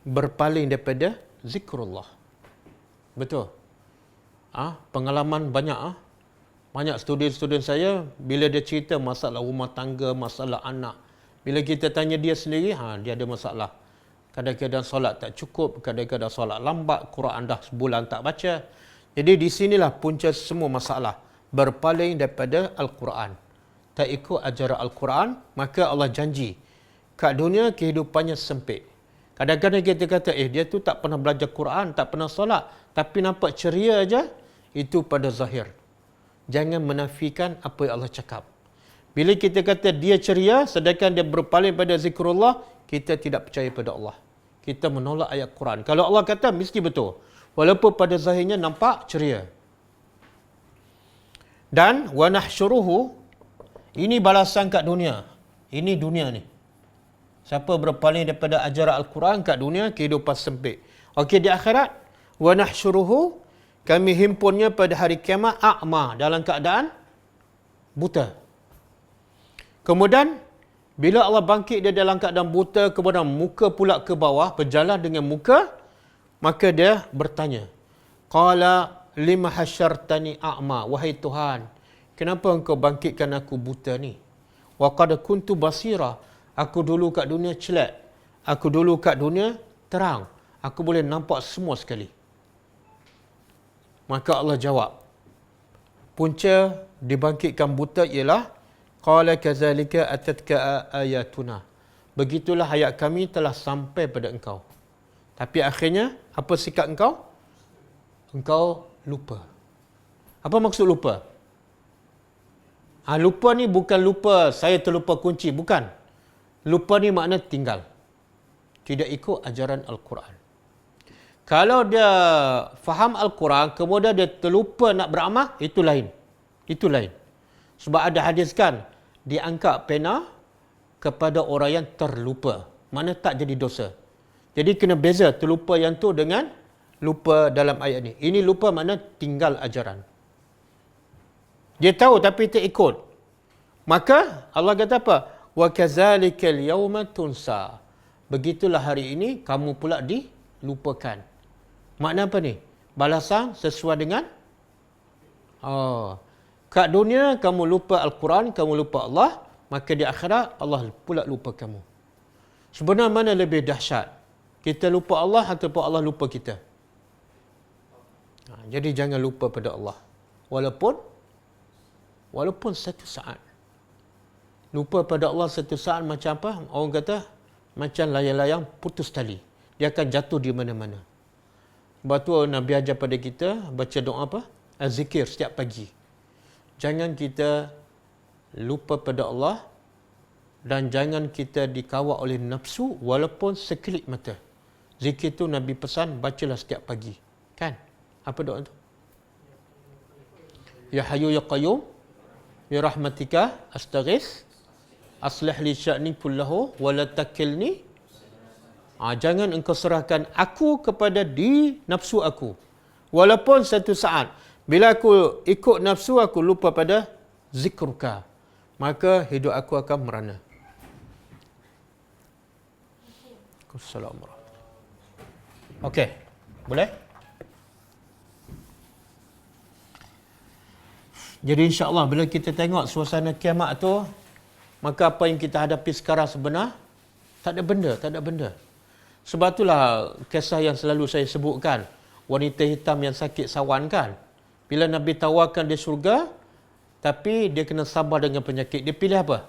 berpaling daripada zikrullah. Betul? Pengalaman banyak. Banyak student-student saya, bila dia cerita masalah rumah tangga, masalah anak, bila kita tanya dia sendiri, dia ada masalah. Kadang-kadang solat tak cukup, kadang-kadang solat lambat, Quran dah sebulan tak baca. Jadi di sinilah punca semua masalah. Berpaling daripada Al-Quran. Tak ikut ajaran Al-Quran, maka Allah janji. Kat dunia kehidupannya sempit. Kadang-kadang kita kata, dia tu tak pernah belajar Quran, tak pernah solat, tapi nampak ceria aja. Itu pada zahir. Jangan menafikan apa yang Allah cakap. Bila kita kata dia ceria, sedangkan dia berpaling pada zikrullah, kita tidak percaya pada Allah. Kita menolak ayat Quran. Kalau Allah kata, mesti betul. Walaupun pada zahirnya nampak ceria. Dan wa nahsyuruhu, ini balasan kat dunia. Ini dunia ni. Siapa berpaling daripada ajaran Al-Quran kat dunia, kehidupan sempit. Okey, di akhirat, wa nahsyuruhu, kami himpunnya pada hari kiamat a'ma, dalam keadaan buta. Kemudian bila Allah bangkit dia dalam keadaan buta, kemudian muka pula ke bawah, berjalan dengan muka, maka dia bertanya, qala lima hasyartani a'ma, wahai Tuhan, kenapa engkau bangkitkan aku buta ni? Wa qad kuntu basira, aku dulu kat dunia celak, aku dulu kat dunia terang, aku boleh nampak semua sekali. Maka Allah jawab, punca dibangkitkan buta ialah qala kadzalika atatka ayatuna, begitulah ayat kami telah sampai pada engkau. Tapi akhirnya apa sikap engkau? Engkau lupa. Apa maksud lupa? Lupa ni bukan lupa saya terlupa kunci, bukan. Lupa ni makna tinggal. Tidak ikut ajaran Al-Quran. Kalau dia faham Al-Quran, kemudian dia terlupa nak beramal, itu lain. Itu lain. Sebab ada hadis kan, diangkat pena kepada orang yang terlupa. Mana tak jadi dosa. Jadi kena beza terlupa yang tu dengan lupa dalam ayat ni. Ini lupa makna tinggal ajaran. Dia tahu tapi tak ikut. Maka Allah kata apa? Wa kadzalikal yauma tunsa. Begitulah hari ini kamu pula dilupakan. Makna apa ni? Balasan sesuai dengan kat dunia kamu lupa Al-Quran, kamu lupa Allah, maka di akhirat Allah pula lupa kamu. Sebenarnya mana lebih dahsyat? Kita lupa Allah ataupun Allah lupa kita? Jadi jangan lupa pada Allah. Walaupun satu saat. Lupa pada Allah satu saat macam apa? Orang kata macam layang-layang putus tali. Dia akan jatuh di mana-mana. Sebab tu Nabi ajar pada kita baca doa apa? Zikir setiap pagi. Jangan kita lupa pada Allah dan jangan kita dikawal oleh nafsu walaupun sekelip mata. Zikir tu Nabi pesan bacalah setiap pagi. Kan? Apa doa tu? Ya Hayyu Ya Qayyum bi rahmatika astaghits aslih li sya'ni kullahu wa la takilni. Jangan engkau serahkan aku kepada nafsu aku. Walaupun satu saat bila aku ikut nafsu, aku lupa pada zikruka, maka hidup aku akan merana. Assalamualaikum. Okey, boleh? Jadi insya-Allah bila kita tengok suasana kiamat tu, maka apa yang kita hadapi sekarang sebenar tak ada benda. Sebab itulah kisah yang selalu saya sebutkan, wanita hitam yang sakit sawan kan. Bila Nabi tawarkan dia syurga, tapi dia kena sabar dengan penyakit. Dia pilih apa?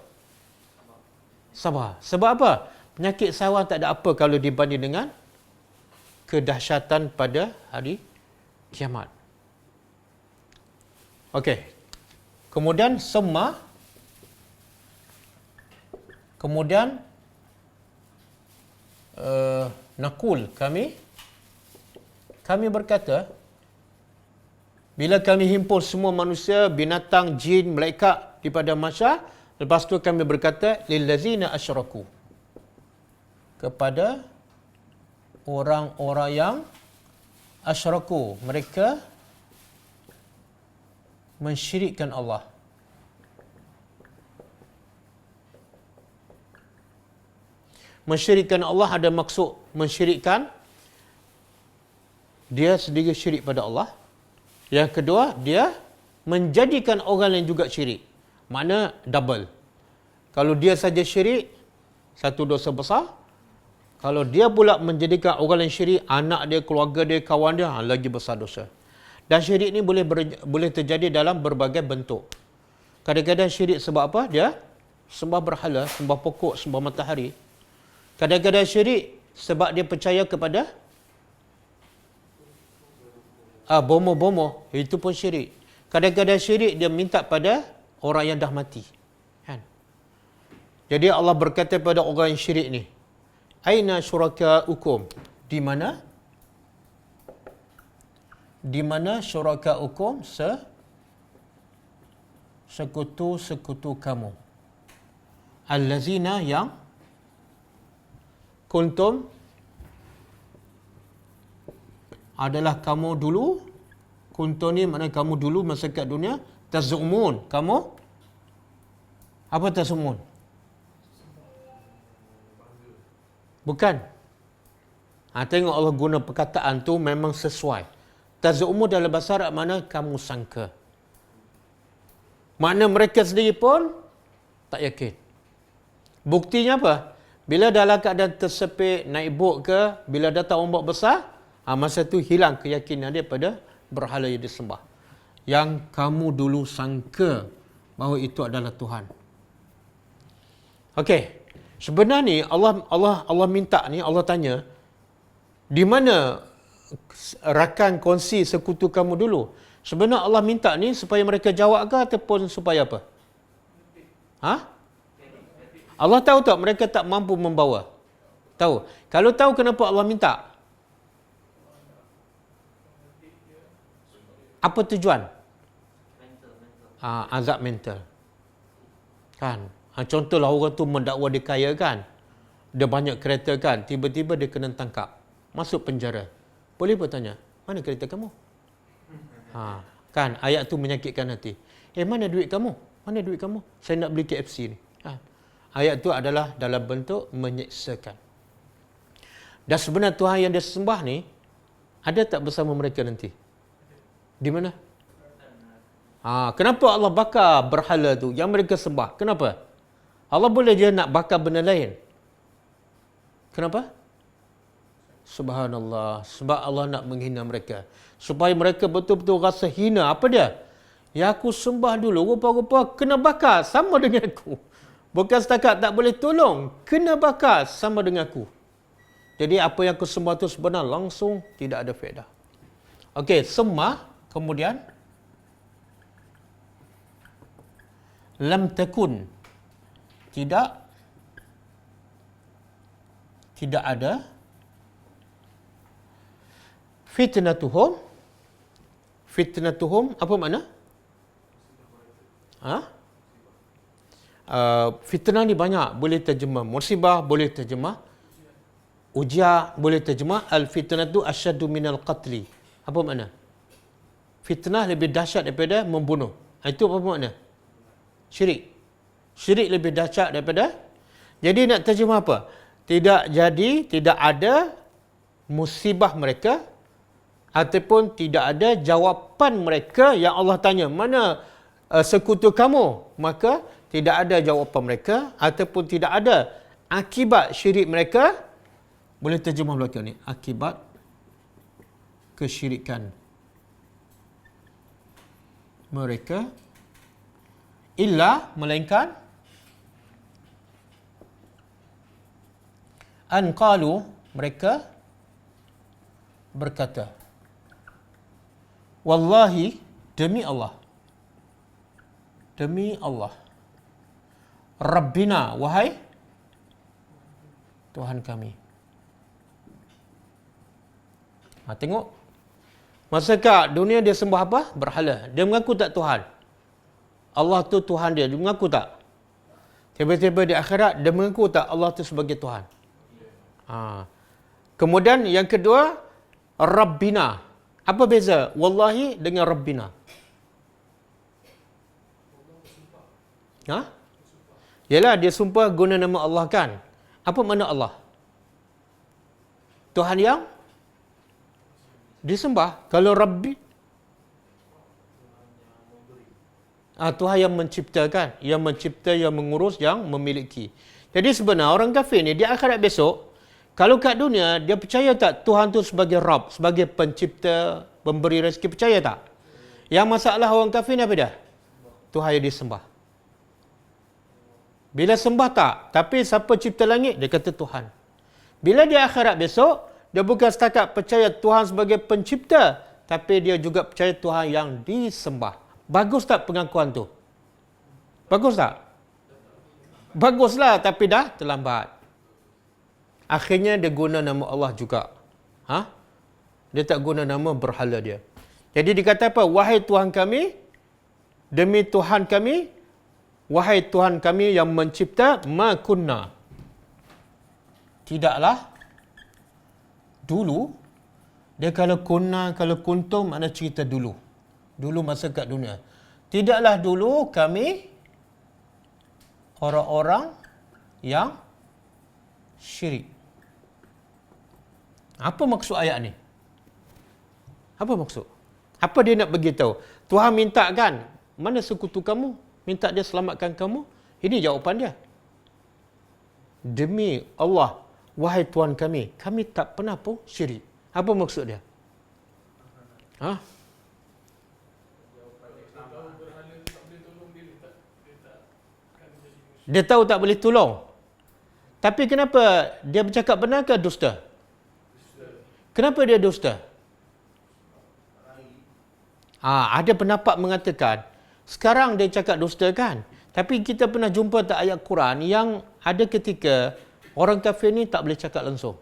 Sabar. Sebab apa? Penyakit sawan tak ada apa kalau dibanding dengan kedahsyatan pada hari kiamat. Okey. Kemudian nakul kami berkata, bila kami himpun semua manusia, binatang, jin, malaikat daripada mahsyar, lepas tu kami berkata lillazina asyraku, kepada orang-orang yang asyraku, mereka mensyirikkan Allah. Mensyirikkan Allah ada maksud mensyirikkan dia sendiri syirik pada Allah. Yang kedua, dia menjadikan orang lain juga syirik. Makna double. Kalau dia saja syirik, satu dosa besar. Kalau dia pula menjadikan orang lain syirik, anak dia, keluarga dia, kawan dia, lagi besar dosa. Dan syirik ni boleh terjadi dalam berbagai bentuk. Kadang-kadang syirik sebab apa? Dia sembah berhala, sembah pokok, sembah matahari. Kadang-kadang syirik sebab dia percaya kepada bomo-bomo. Itu pun syirik. Kadang-kadang syirik dia minta pada orang yang dah mati. Kan? Jadi Allah berkata pada orang yang syirik ni, Aina syuraka'ukum? Di mana? Di mana syuraka'ukum? Sekutu-sekutu kamu. Allazina yang kuntum adalah kamu dulu. Kuntum ni maknanya kamu dulu masa kat dunia. Tazumun. Kamu apa tazumun? Bukan. Tengok Allah guna perkataan tu memang sesuai. Tazumun dalam bahasa Arab mana kamu sangka. Makna mereka sendiri pun tak yakin. Buktinya apa? Bila dalam keadaan tersepit, naik bot ke, bila datang ombak besar, masa tu hilang keyakinan dia pada berhala yang disembah. Yang kamu dulu sangka bahawa itu adalah Tuhan. Okey. Sebenarnya Allah minta ni, Allah tanya, di mana rakan kongsi sekutu kamu dulu? Sebenarnya Allah minta ni supaya mereka jawab ke ataupun supaya apa? Allah tahu tak mereka tak mampu membawa? Tahu. Kalau tahu kenapa Allah minta? Apa tujuan? Azab mental. Kan? Contohlah orang tu mendakwa dia kaya kan? Dia banyak kereta kan? Tiba-tiba dia kena tangkap. Masuk penjara. Boleh bertanya, mana kereta kamu? Kan? Ayat tu menyakitkan hati. Mana duit kamu? Mana duit kamu? Saya nak beli KFC ni. Ayat tu adalah dalam bentuk menyeksakan. Dan sebenarnya Tuhan yang dia sembah ni, ada tak bersama mereka nanti? Di mana? Kenapa Allah bakar berhala tu yang mereka sembah? Kenapa? Allah boleh je nak bakar benda lain. Kenapa? Subhanallah. Sebab Allah nak menghina mereka. Supaya mereka betul-betul rasa hina. Apa dia? Ya aku sembah dulu, rupa-rupa kena bakar sama dengan aku. Bukan setakat tak boleh tolong, kena bakar sama dengan aku. Jadi apa yang aku sembah tu sebenarnya langsung tidak ada faedah. Okey, sembah, kemudian lam takun, tidak ada fitnatuhum apa makna? Fitnah ni banyak, boleh terjemah musibah, boleh terjemah ujian, boleh terjemah al-fitnatu asyaddu minal qatli. Apa makna? Fitnah lebih dahsyat daripada membunuh. Itu apa makna? Syirik. Syirik lebih dahsyat daripada. Jadi nak terjemah apa? Tidak ada musibah mereka ataupun tidak ada jawapan mereka yang Allah tanya, mana sekutu kamu? Maka tidak ada jawapan mereka ataupun tidak ada akibat syirik mereka. Boleh terjemah belakang ni, akibat kesyirikan mereka, illa melainkan an qalu, mereka berkata, wallahi, demi Allah, Rabbina, wahai Tuhan kami. Tengok, masa kat dunia dia sembah apa? Berhala. Dia mengaku tak Tuhan. Allah tu Tuhan dia mengaku tak? Tiba-tiba di akhirat dia mengaku tak Allah tu sebagai Tuhan? Kemudian yang kedua, Rabbina. Apa beza wallahi dengan Rabbina? Yalah, dia sumpah guna nama Allah kan? Apa makna Allah? Tuhan yang disembah. Kalau Rabbi, Tuhan yang menciptakan, yang mengurus, yang memiliki. Jadi sebenarnya orang kafir ni di akhirat besok, Kalau kat dunia, dia percaya tak Tuhan tu sebagai Rabb, sebagai pencipta, pemberi rezeki, percaya tak? Yang masalah orang kafir ni apa dia? Tuhan yang disembah. Bila sembah tak, tapi siapa cipta langit, dia kata Tuhan. Bila dia akhirat besok, dia bukan setakat percaya Tuhan sebagai pencipta, tapi dia juga percaya Tuhan yang disembah. Bagus tak pengakuan tu? Bagus tak? Baguslah, tapi dah terlambat. Akhirnya dia guna nama Allah juga. Dia tak guna nama berhala dia. Jadi dikata apa? Wahai Tuhan kami, demi Tuhan kami, wahai Tuhan kami yang mencipta, ma kunna. Tidaklah dulu, dia kalau kunna, kalau kuntum, mana cerita dulu. Dulu masa kat dunia. Tidaklah dulu kami orang-orang yang syirik. Apa maksud ayat ni? Apa maksud? Apa dia nak beritahu? Tuhan minta kan, mana sekutu kamu? Minta dia selamatkan kamu? Ini jawapan dia. Demi Allah, wahai Tuhan kami tak pernah pun syirik. Apa maksud dia? Dia tahu tak boleh tolong. Tapi kenapa dia bercakap benar ke dusta? Kenapa dia dusta? Ada pendapat mengatakan, sekarang dia cakap dusta kan? Tapi kita pernah jumpa tak ayat Quran yang ada ketika orang kafir ni tak boleh cakap langsung.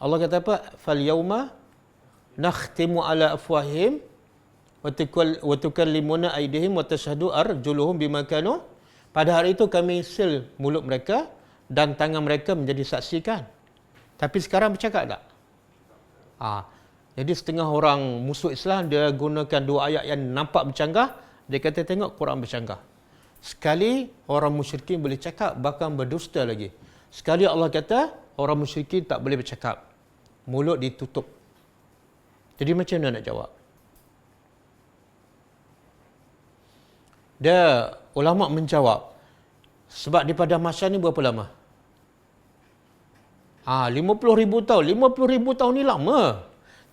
Allah kata apa? Fal yauma nakhtimu ala afwahihim wa tukallimuna aydihim wa tashhadu arjuluhum bima kanu. Pada hari itu kami seal mulut mereka dan tangan mereka menjadi saksi kan. Tapi sekarang bercakap tak? Jadi setengah orang musuh Islam dia gunakan dua ayat yang nampak bercanggah. Dia kata tengok Quran bercanggah. Sekali orang musyrikin boleh cakap, bahkan berdusta lagi. Sekali Allah kata orang musyrikin tak boleh bercakap. Mulut ditutup. Jadi macam mana nak jawab? Dia ulama menjawab, sebab di padang mahsyar ni berapa lama? 50,000 tahun. 50,000 tahun ni lama.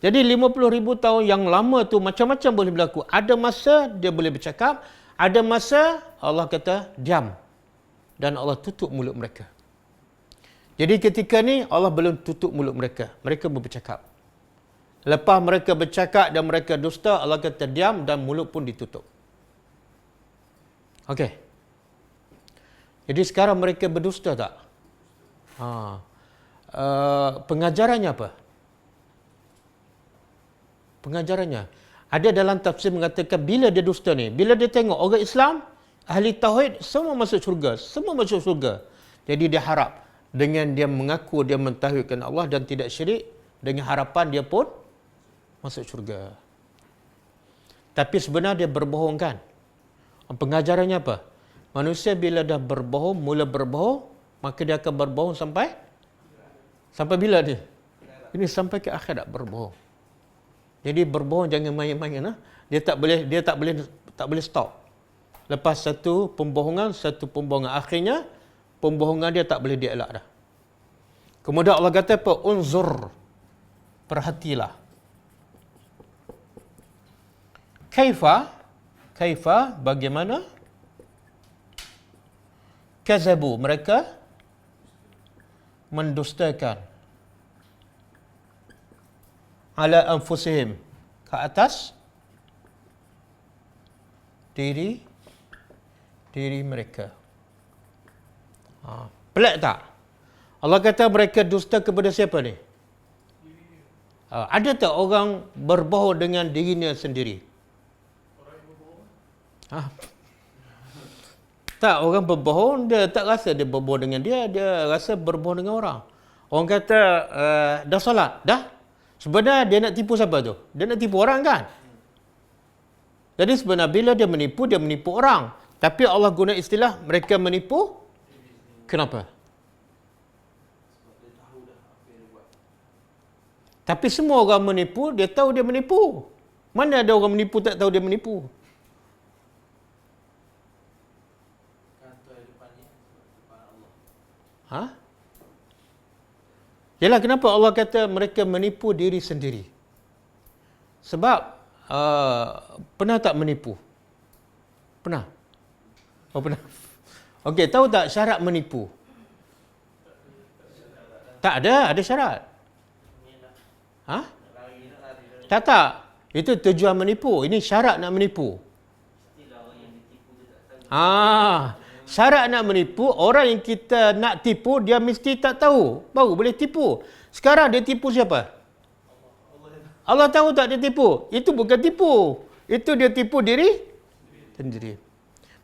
Jadi 50,000 tahun yang lama tu macam-macam boleh berlaku. Ada masa dia boleh bercakap, ada masa Allah kata diam. Dan Allah tutup mulut mereka. Jadi ketika ni Allah belum tutup mulut mereka. Mereka bercakap. Lepas mereka bercakap dan mereka dusta, Allah kata diam dan mulut pun ditutup. Okey. Jadi sekarang mereka berdusta tak? Pengajarannya apa? Pengajarannya ada dalam tafsir mengatakan bila dia dusta ni, bila dia tengok orang Islam, ahli tauhid semua masuk syurga, semua masuk syurga. Jadi dia harap dengan dia mengaku dia mentauhidkan Allah dan tidak syirik, dengan harapan dia pun masuk syurga. Tapi sebenarnya dia berbohong kan? Pengajarannya apa? Manusia bila dah berbohong, mula berbohong, maka dia akan berbohong sampai bila dia? Ini sampai ke akhirat berbohong. Jadi berbohong jangan main-main. Dia tak boleh stop. Lepas satu pembohongan, akhirnya pembohongan dia tak boleh dielak dah. Kemudian Allah kata apa? Unzur. Perhatilah. Kaifa bagaimana? Kazabu, mereka mendustakan ala anfusihim, ke atas diri mereka. Pelik tak? Allah kata mereka dusta kepada siapa ni? Ada tak orang berbohong dengan dirinya sendiri? Tak, orang berbohong, dia tak rasa dia berbohong dengan dia rasa berbohong dengan orang. Orang kata, dah solat? Dah? Sebenarnya dia nak tipu siapa tu? Dia nak tipu orang kan? Jadi sebenarnya bila dia menipu orang. Tapi Allah guna istilah, mereka menipu. Kenapa? Tapi semua orang menipu, dia tahu dia menipu. Mana ada orang menipu tak tahu dia menipu? Yalah, kenapa Allah kata mereka menipu diri sendiri? Sebab pernah tak menipu? Pernah? Oh, pernah. Okey, tahu tak syarat menipu? Tak ada syarat. Ha? Tak. Itu tujuan menipu. Ini syarat nak menipu. Syarat nak menipu, orang yang kita nak tipu, dia mesti tak tahu, baru boleh tipu. Sekarang dia tipu siapa? Allah tahu tak dia tipu? Itu bukan tipu. Itu dia tipu diri sendiri.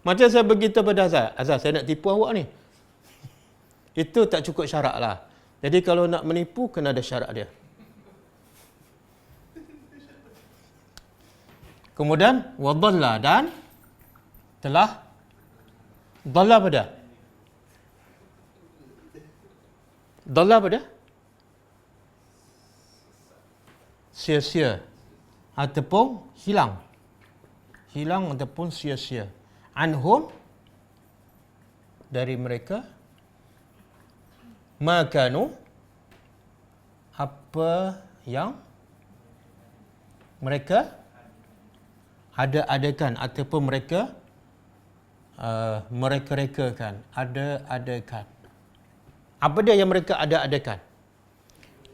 Macam saya beritahu pada Azhar, Azhar, saya nak tipu awak ni. Itu tak cukup syarat lah. Jadi kalau nak menipu, kena ada syarat dia. Kemudian, wadalla, dan telah dalla pada? Dalla pada? Sia-sia. Ataupun hilang. Hilang ataupun sia-sia. Anhum, dari mereka, makanu, apa yang mereka ada-adakan ataupun mereka mereka-rekakan, ada-adakan. Apa dia yang mereka ada-adakan?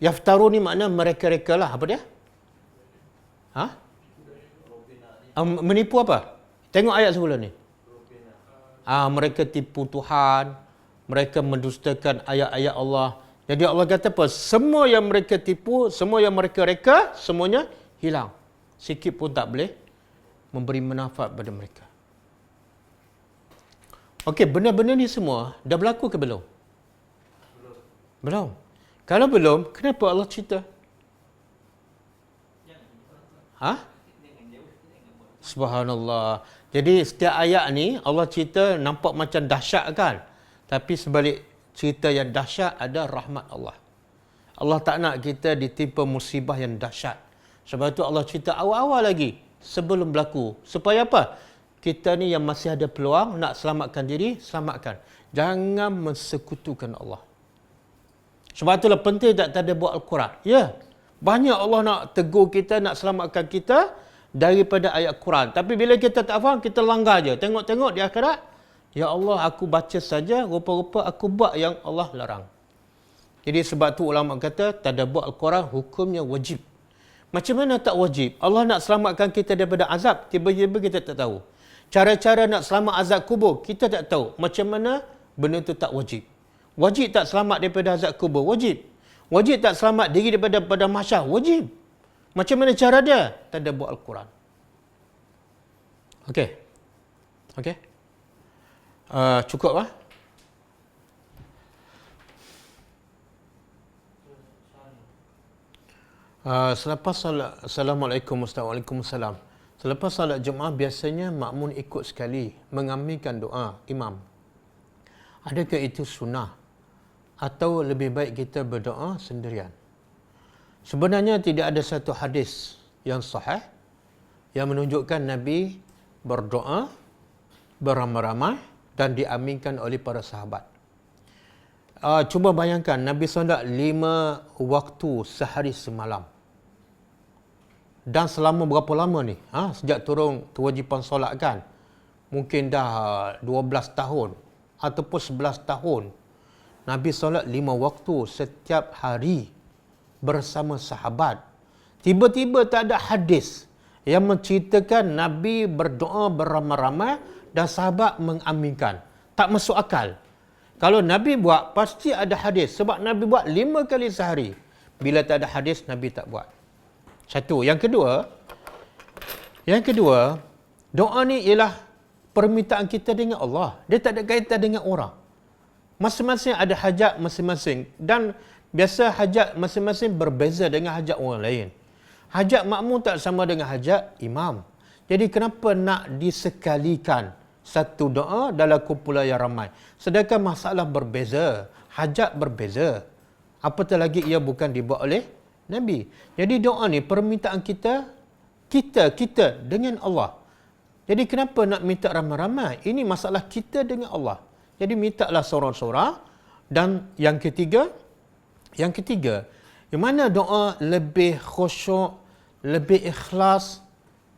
Yaftaru ni makna mereka-reka lah. Apa dia? Menipu apa? Tengok ayat sebelum ni. Mereka tipu Tuhan, mereka mendustakan ayat-ayat Allah. Jadi Allah kata apa? Semua yang mereka tipu, semua yang mereka reka, semuanya hilang. Sikit pun tak boleh memberi manfaat pada mereka. Okey, benda-benda ni semua dah berlaku ke belum? Belum. Kalau belum, kenapa Allah cerita? Subhanallah. Jadi setiap ayat ni Allah cerita nampak macam dahsyat kan? Tapi sebalik cerita yang dahsyat ada rahmat Allah. Allah tak nak kita ditimpa musibah yang dahsyat. Sebab itu Allah cerita awal-awal lagi sebelum berlaku. Supaya apa? Kita ni yang masih ada peluang nak selamatkan diri, selamatkan. Jangan mensekutukan Allah. Sebab itulah penting tak ada buat Al-Quran. Ya, banyak Allah nak tegur kita, nak selamatkan kita daripada ayat Quran. Tapi bila kita tak faham, kita langgar je. Tengok-tengok di akhirat, ya Allah, aku baca saja, rupa-rupa aku buat yang Allah larang. Jadi sebab tu ulama kata, tadabbur Al-Quran hukumnya wajib. Macam mana tak wajib? Allah nak selamatkan kita daripada azab, tiba-tiba kita tak tahu. Cara-cara nak selamat azab kubur, kita tak tahu. Macam mana benda itu tak wajib? Wajib tak selamat daripada azab kubur? Wajib. Wajib tak selamat diri daripada mahsyar? Wajib. Macam mana cara dia? Tadabbur Al-Quran. Okey. Okey. Cukup lah. Selepas salat, Assalamualaikum warahmatullahi wabarakatuh. Selepas salat Jumaat biasanya makmum ikut sekali mengaminkan doa imam. Adakah itu sunnah atau lebih baik kita berdoa sendirian? Sebenarnya tidak ada satu hadis yang sahih yang menunjukkan Nabi berdoa beramai-ramai dan diaminkan oleh para sahabat. Cuba bayangkan Nabi solat 5 waktu sehari semalam. Dan selama berapa lama ni? Sejak turun kewajipan solat kan? Mungkin dah 12 tahun ataupun 11 tahun. Nabi solat 5 waktu setiap hari bersama sahabat. Tiba-tiba tak ada hadis yang menceritakan Nabi berdoa beramai-ramai dan sahabat mengaminkan. Tak masuk akal. Kalau Nabi buat, pasti ada hadis. Sebab Nabi buat 5 kali sehari. Bila tak ada hadis, Nabi tak buat. Satu. Yang kedua, doa ni ialah permintaan kita dengan Allah. Dia tak ada kaitan dengan orang. Masing-masing ada hajat masing-masing. Dan biasa hajat masing-masing berbeza dengan hajat orang lain. Hajat makmum tak sama dengan hajat imam. Jadi kenapa nak disekalikan satu doa dalam kumpulan yang ramai? Sedangkan masalah berbeza, hajat berbeza. Apatah lagi ia bukan dibuat oleh Nabi. Jadi doa ni permintaan kita dengan Allah. Jadi kenapa nak minta ramai-ramai? Ini masalah kita dengan Allah. Jadi mintalah seorang-seorang. Dan yang ketiga, Yang ketiga, yang mana doa lebih khusyuk, lebih ikhlas,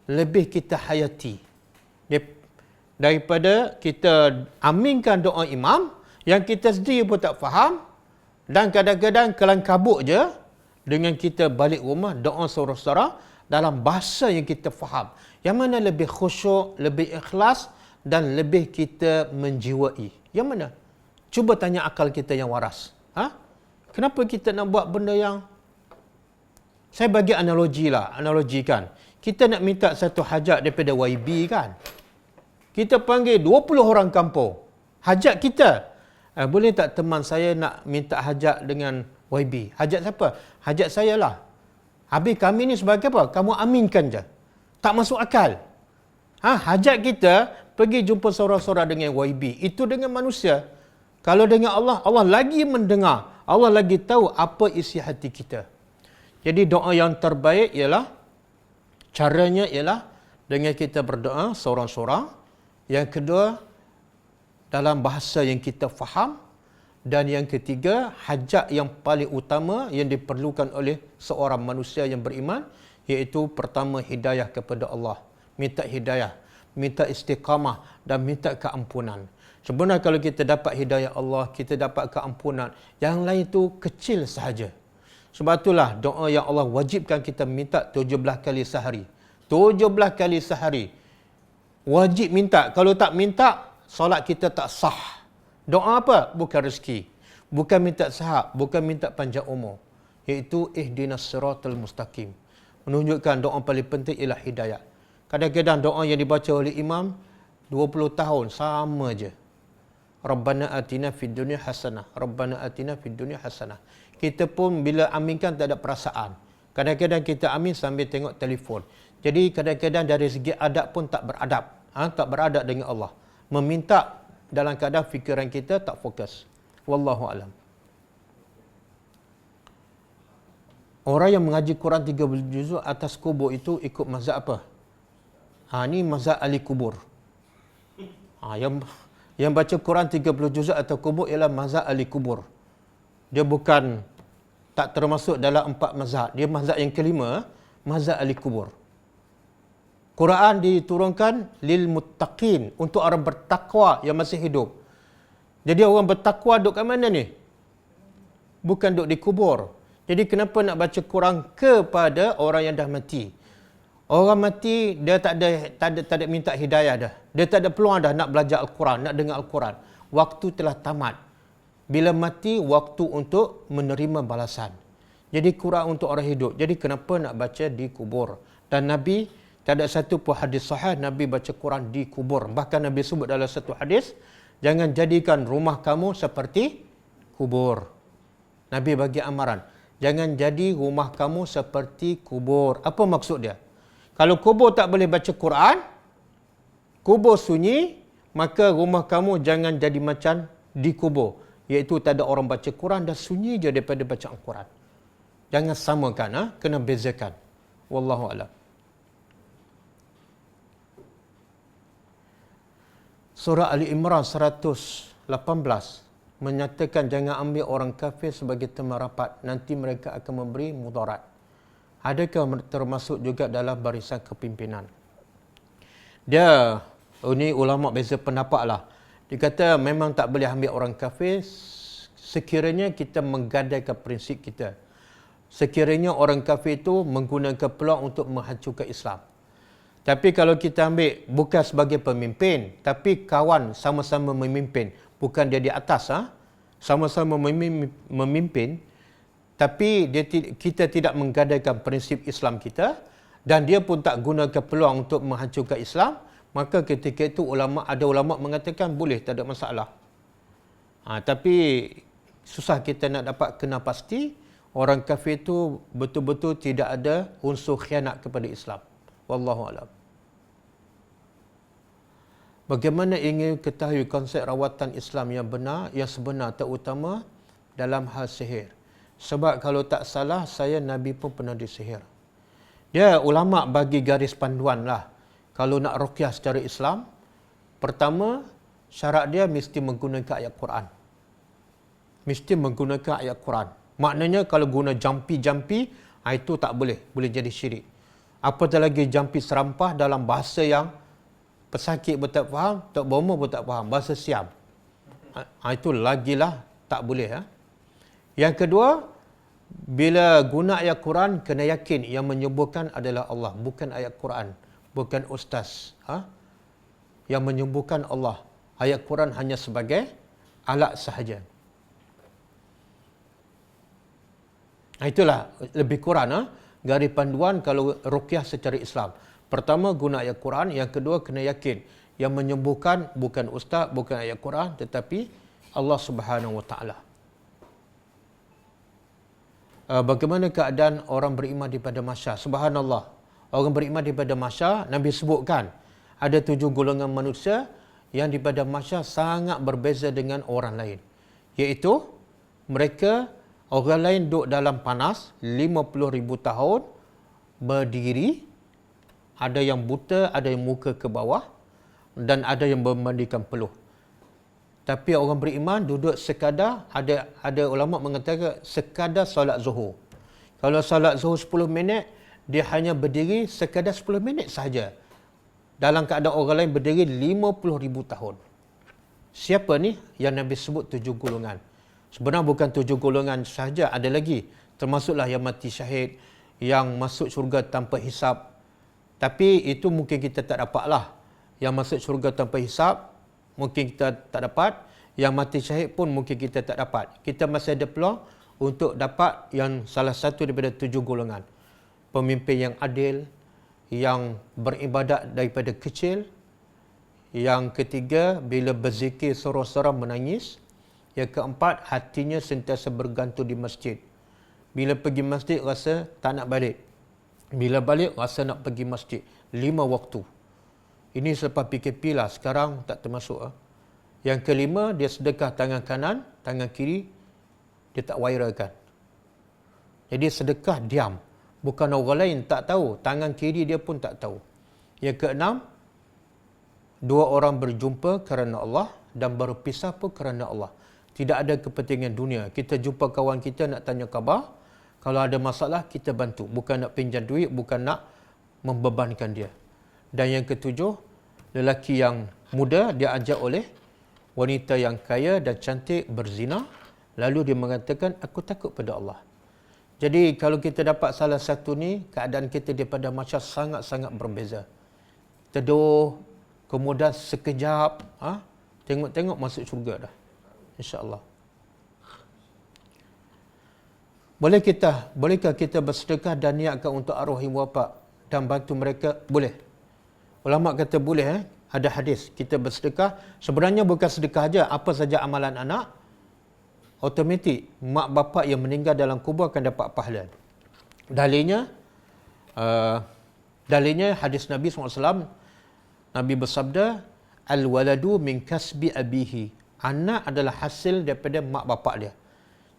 lebih kita hayati. Daripada kita aminkan doa imam yang kita sendiri pun tak faham dan kadang-kadang kelang kabut je dengan kita balik rumah doa sorang-sorang dalam bahasa yang kita faham. Yang mana lebih khusyuk, lebih ikhlas dan lebih kita menjiwai. Yang mana? Cuba tanya akal kita yang waras. Kenapa kita nak buat benda yang... Saya bagi analogikan. Kita nak minta satu hajat daripada YB kan. Kita panggil 20 orang kampung. Hajat kita. Boleh tak teman saya nak minta hajat dengan YB? Hajat siapa? Hajat saya lah. Habis kami ni sebagai apa? Kamu aminkan je. Tak masuk akal. Hajat kita pergi jumpa seorang-seorang dengan YB. Itu dengan manusia. Kalau dengan Allah, Allah lagi mendengar. Allah lagi tahu apa isi hati kita. Jadi doa yang terbaik ialah, caranya ialah dengan kita berdoa seorang-seorang. Yang kedua, dalam bahasa yang kita faham. Dan yang ketiga, hajat yang paling utama yang diperlukan oleh seorang manusia yang beriman, iaitu pertama hidayah kepada Allah. Minta hidayah, minta istiqamah dan minta keampunan. Sebenarnya kalau kita dapat hidayah Allah, kita dapat keampunan, yang lain itu kecil sahaja. Sebab itulah doa yang Allah wajibkan kita minta 17 kali sehari. 17 kali sehari. Wajib minta. Kalau tak minta, solat kita tak sah. Doa apa? Bukan rezeki. Bukan minta sihat. Bukan minta panjang umur. Iaitu ihdinas siratal mustaqim. Menunjukkan doa paling penting ialah hidayah. Kadang-kadang doa yang dibaca oleh imam 20 tahun sama je. Rabbana atina fid dunya hasanah. Rabbana atina fid dunya hasanah. Kita pun bila aminkan tak ada perasaan. Kadang-kadang kita amin sambil tengok telefon. Jadi kadang-kadang dari segi adab pun tak beradab. Tak beradab dengan Allah. Meminta dalam keadaan fikiran kita tak fokus. Wallahu alam. Orang yang mengaji Quran 30 juzuk atas kubur itu ikut mazhab apa? Ni mazhab ahli kubur. Yang baca Quran 30 juzuk atas kubur ialah mazhab ahli kubur. Dia bukan tak termasuk dalam 4 mazhab. Dia mazhab yang kelima, mazhab ahli kubur. Quran diturunkan lil muttaqin, untuk orang bertakwa yang masih hidup. Jadi orang bertakwa duduk kat mana ni? Bukan duduk di kubur. Jadi kenapa nak baca Quran kepada orang yang dah mati? Orang mati dia tak ada minta hidayah dah. Dia tak ada peluang dah nak belajar Al-Quran, nak dengar Al-Quran. Waktu telah tamat. Bila mati, waktu untuk menerima balasan. Jadi Quran untuk orang hidup. Jadi kenapa nak baca di kubur? Dan Nabi, tak ada satu pun hadis sahih Nabi baca Quran di kubur. Bahkan Nabi sebut dalam satu hadis, jangan jadikan rumah kamu seperti kubur. Nabi bagi amaran, jangan jadi rumah kamu seperti kubur. Apa maksud dia? Kalau kubur tak boleh baca Quran, kubur sunyi, maka rumah kamu jangan jadi macam di kubur. Iaitu tak ada orang baca Quran dan sunyi je daripada baca Al-Quran. Jangan samakan, kena bezakan. Wallahu a'lam. Surah Ali Imran 118 menyatakan jangan ambil orang kafir sebagai teman rapat, nanti mereka akan memberi mudarat. Adakah termasuk juga dalam barisan kepimpinan? Ini ulama beza pendapat lah. Dia kata memang tak boleh ambil orang kafir sekiranya kita menggadaikan prinsip kita. Sekiranya orang kafir itu menggunakan peluang untuk menghancurkan Islam. Tapi kalau kita ambil bukan sebagai pemimpin, tapi kawan sama-sama memimpin, bukan dia di atas, sama-sama memimpin, tapi kita tidak menggadaikan prinsip Islam kita dan dia pun tak gunakan peluang untuk menghancurkan Islam, maka ketika itu ada ulama mengatakan boleh, tak ada masalah. Tapi susah kita nak dapat kena pasti orang kafir itu betul-betul tidak ada unsur khianat kepada Islam. Wallahu a'lam. Bagaimana ingin ketahui konsep rawatan Islam yang benar, yang sebenar terutama dalam hal sihir? Sebab kalau tak salah, saya Nabi pun pernah disihir. Dia ulama bagi garis panduan lah. Kalau nak ruqyah secara Islam, pertama syarat dia mesti menggunakan ayat Quran. Mesti menggunakan ayat Quran. Maknanya kalau guna jampi-jampi, itu tak boleh. Boleh jadi syirik. Apatah lagi jampi serampah dalam bahasa yang pesakit pun tak faham, Tok Bomo pun tak faham. Bahasa Siam. Itu lagilah tak boleh. Yang kedua, bila guna ayat Quran, kena yakin yang menyembuhkan adalah Allah. Bukan ayat Quran. Bukan ustaz. Yang menyembuhkan Allah. Ayat Quran hanya sebagai alat sahaja. Itulah lebih kurang garis panduan kalau ruqyah secara Islam. Pertama, guna ayat Quran. Yang kedua, kena yakin yang menyembuhkan bukan ustaz, bukan ayat Quran, tetapi Allah Subhanahu Wa Taala. Bagaimana keadaan orang beriman di pada mahsyar? Subhanallah. Orang beriman di pada mahsyar, Nabi sebutkan ada 7 golongan manusia yang di pada mahsyar sangat berbeza dengan orang lain. Iaitu mereka, orang lain duduk dalam panas 50,000 tahun berdiri, ada yang buta, ada yang muka ke bawah, dan ada yang memandikan peluh. Tapi orang beriman duduk sekadar, ada ulama mengatakan sekadar solat zuhur. Kalau solat zuhur 10 minit, dia hanya berdiri sekadar 10 minit sahaja. Dalam keadaan orang lain berdiri 50,000 tahun. Siapa ni yang Nabi sebut 7 golongan? Sebenarnya bukan 7 golongan sahaja, ada lagi. Termasuklah yang mati syahid, yang masuk syurga tanpa hisap. Tapi itu mungkin kita tak dapatlah. Yang masuk syurga tanpa hisap, mungkin kita tak dapat. Yang mati syahid pun mungkin kita tak dapat. Kita masih ada peluang untuk dapat yang salah satu daripada 7 golongan. Pemimpin yang adil, yang beribadat daripada kecil. Yang ketiga, bila berzikir sorang-sorang menangis. Yang keempat, hatinya sentiasa bergantung di masjid. Bila pergi masjid, rasa tak nak balik. Bila balik, rasa nak pergi masjid. 5 waktu. Ini selepas PKP lah. Sekarang tak termasuk. Yang kelima, dia sedekah tangan kanan, tangan kiri, dia tak viralkan. Jadi sedekah diam. Bukan orang lain tak tahu. Tangan kiri dia pun tak tahu. Yang keenam, 2 orang berjumpa kerana Allah dan berpisah pun kerana Allah. Tidak ada kepentingan dunia. Kita jumpa kawan kita nak tanya khabar. Kalau ada masalah, kita bantu. Bukan nak pinjam duit, bukan nak membebankan dia. Dan yang ketujuh, lelaki yang muda diajak oleh wanita yang kaya dan cantik berzina. Lalu dia mengatakan, aku takut pada Allah. Jadi kalau kita dapat salah satu ni, keadaan kita daripada mahsyar sangat-sangat berbeza. Teduh, kemudian sekejap, tengok-tengok masuk syurga dah. InsyaAllah. Bolehkah kita bersedekah dan niatkan untuk arwah ibu bapa dan bantu mereka? Boleh. Ulama kata boleh. Ada hadis kita bersedekah. Sebenarnya bukan sedekah aja, apa saja amalan anak, automatik mak bapak yang meninggal dalam kubur akan dapat pahala. Dalilnya hadis Nabi SAW. Nabi bersabda, al-waladu min kasbi abihi. Anak adalah hasil daripada mak bapak dia.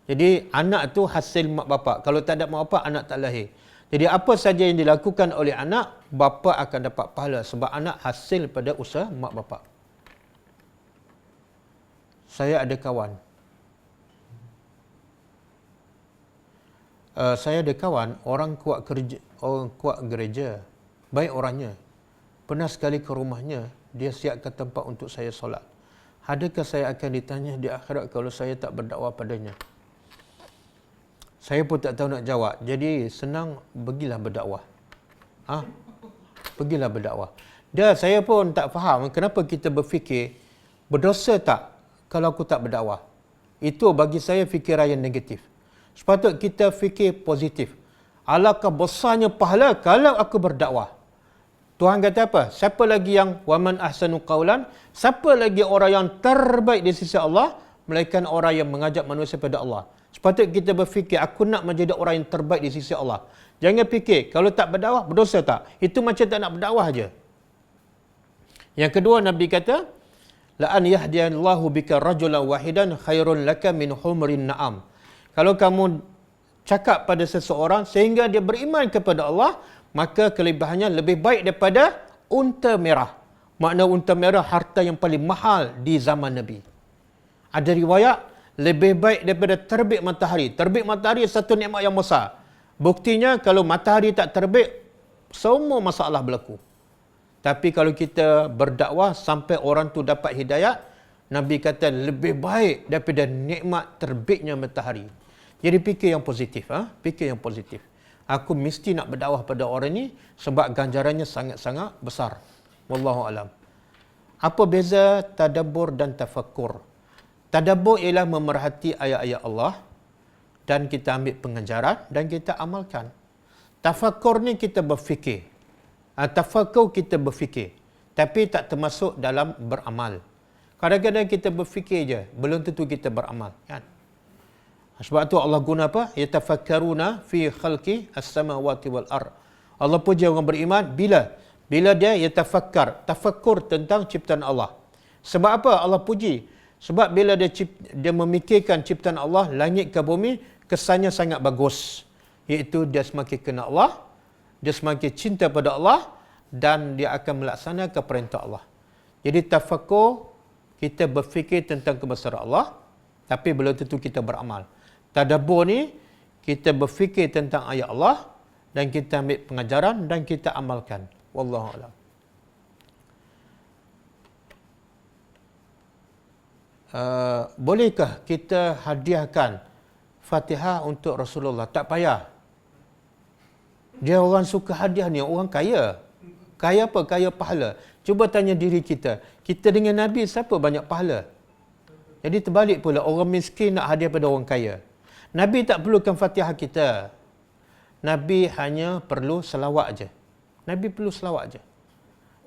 Jadi anak tu hasil mak bapak. Kalau tak ada mak bapak, anak tak lahir. Jadi apa saja yang dilakukan oleh anak, bapa akan dapat pahala sebab anak hasil pada usaha mak bapak. Saya ada kawan. Orang kuat kerja, orang kuat gereja. Baik orangnya. Pernah sekali ke rumahnya, dia siapkan tempat untuk saya solat. Adakah saya akan ditanya di akhirat kalau saya tak berdakwah padanya? Saya pun tak tahu nak jawab. Jadi senang, pergilah berdakwah. Pergilah berdakwah. Dan saya pun tak faham kenapa kita berfikir, berdosa tak kalau aku tak berdakwah? Itu bagi saya fikiran yang negatif. Sepatutnya kita fikir positif. Alangkah besarnya pahala kalau aku berdakwah. Tuhan kata apa? Siapa lagi yang waman ahsanu qaulan? Siapa lagi orang yang terbaik di sisi Allah melainkan orang yang mengajak manusia pada Allah? Sepatutnya kita berfikir, aku nak menjadi orang yang terbaik di sisi Allah. Jangan fikir, kalau tak berdakwah, berdosa tak? Itu macam tak nak berdakwah aja. Yang kedua, Nabi kata, la an yahdiyallahu bika rajulan wahidan khairun laka min humrin na'am. Kalau kamu cakap pada seseorang sehingga dia beriman kepada Allah, maka kelebihannya lebih baik daripada unta merah. Makna unta merah harta yang paling mahal di zaman Nabi. Ada riwayat, lebih baik daripada terbit matahari. Terbit matahari satu nikmat yang besar. Buktinya kalau matahari tak terbit, semua masalah berlaku. Tapi kalau kita berdakwah sampai orang tu dapat hidayat, Nabi kata lebih baik daripada nikmat terbitnya matahari. Jadi fikir yang positif. Fikir yang positif. Aku mesti nak berdakwah pada orang ni sebab ganjarannya sangat-sangat besar. Wallahu alam. Apa beza tadabbur dan tafakkur? Tadabbur ialah memerhati ayat-ayat Allah dan kita ambil pengajaran dan kita amalkan. Tafakkur ni kita berfikir. Tafakkur kita berfikir. Tapi tak termasuk dalam beramal. Kadang-kadang kita berfikir je, belum tentu kita beramal. Kan? Sebab tu Allah guna apa? Yatafakkaruna fi khalqi as-samawati wal ard. Allah puja orang beriman bila dia yatafakkar, tafakkur tentang ciptaan Allah. Sebab apa Allah puji? Sebab bila dia memikirkan ciptaan Allah, langit ke bumi, kesannya sangat bagus. Iaitu dia semakin kenal Allah, dia semakin cinta pada Allah dan dia akan melaksanakan perintah Allah. Jadi tafakkur, kita berfikir tentang kebesaran Allah, tapi belum tentu kita beramal. Tadabbur ni, kita berfikir tentang ayat Allah dan kita ambil pengajaran dan kita amalkan. Wallahu a'lam. Bolehkah kita hadiahkan Fatihah untuk Rasulullah? Tak payah. Dia orang suka hadiah ni, orang kaya. Kaya apa? Kaya pahala. Cuba tanya diri kita. Kita dengan Nabi siapa banyak pahala? Jadi terbalik pula, orang miskin nak hadiah pada orang kaya. Nabi tak perlukan Fatihah kita. Nabi hanya perlu selawat je. Nabi perlu selawat je.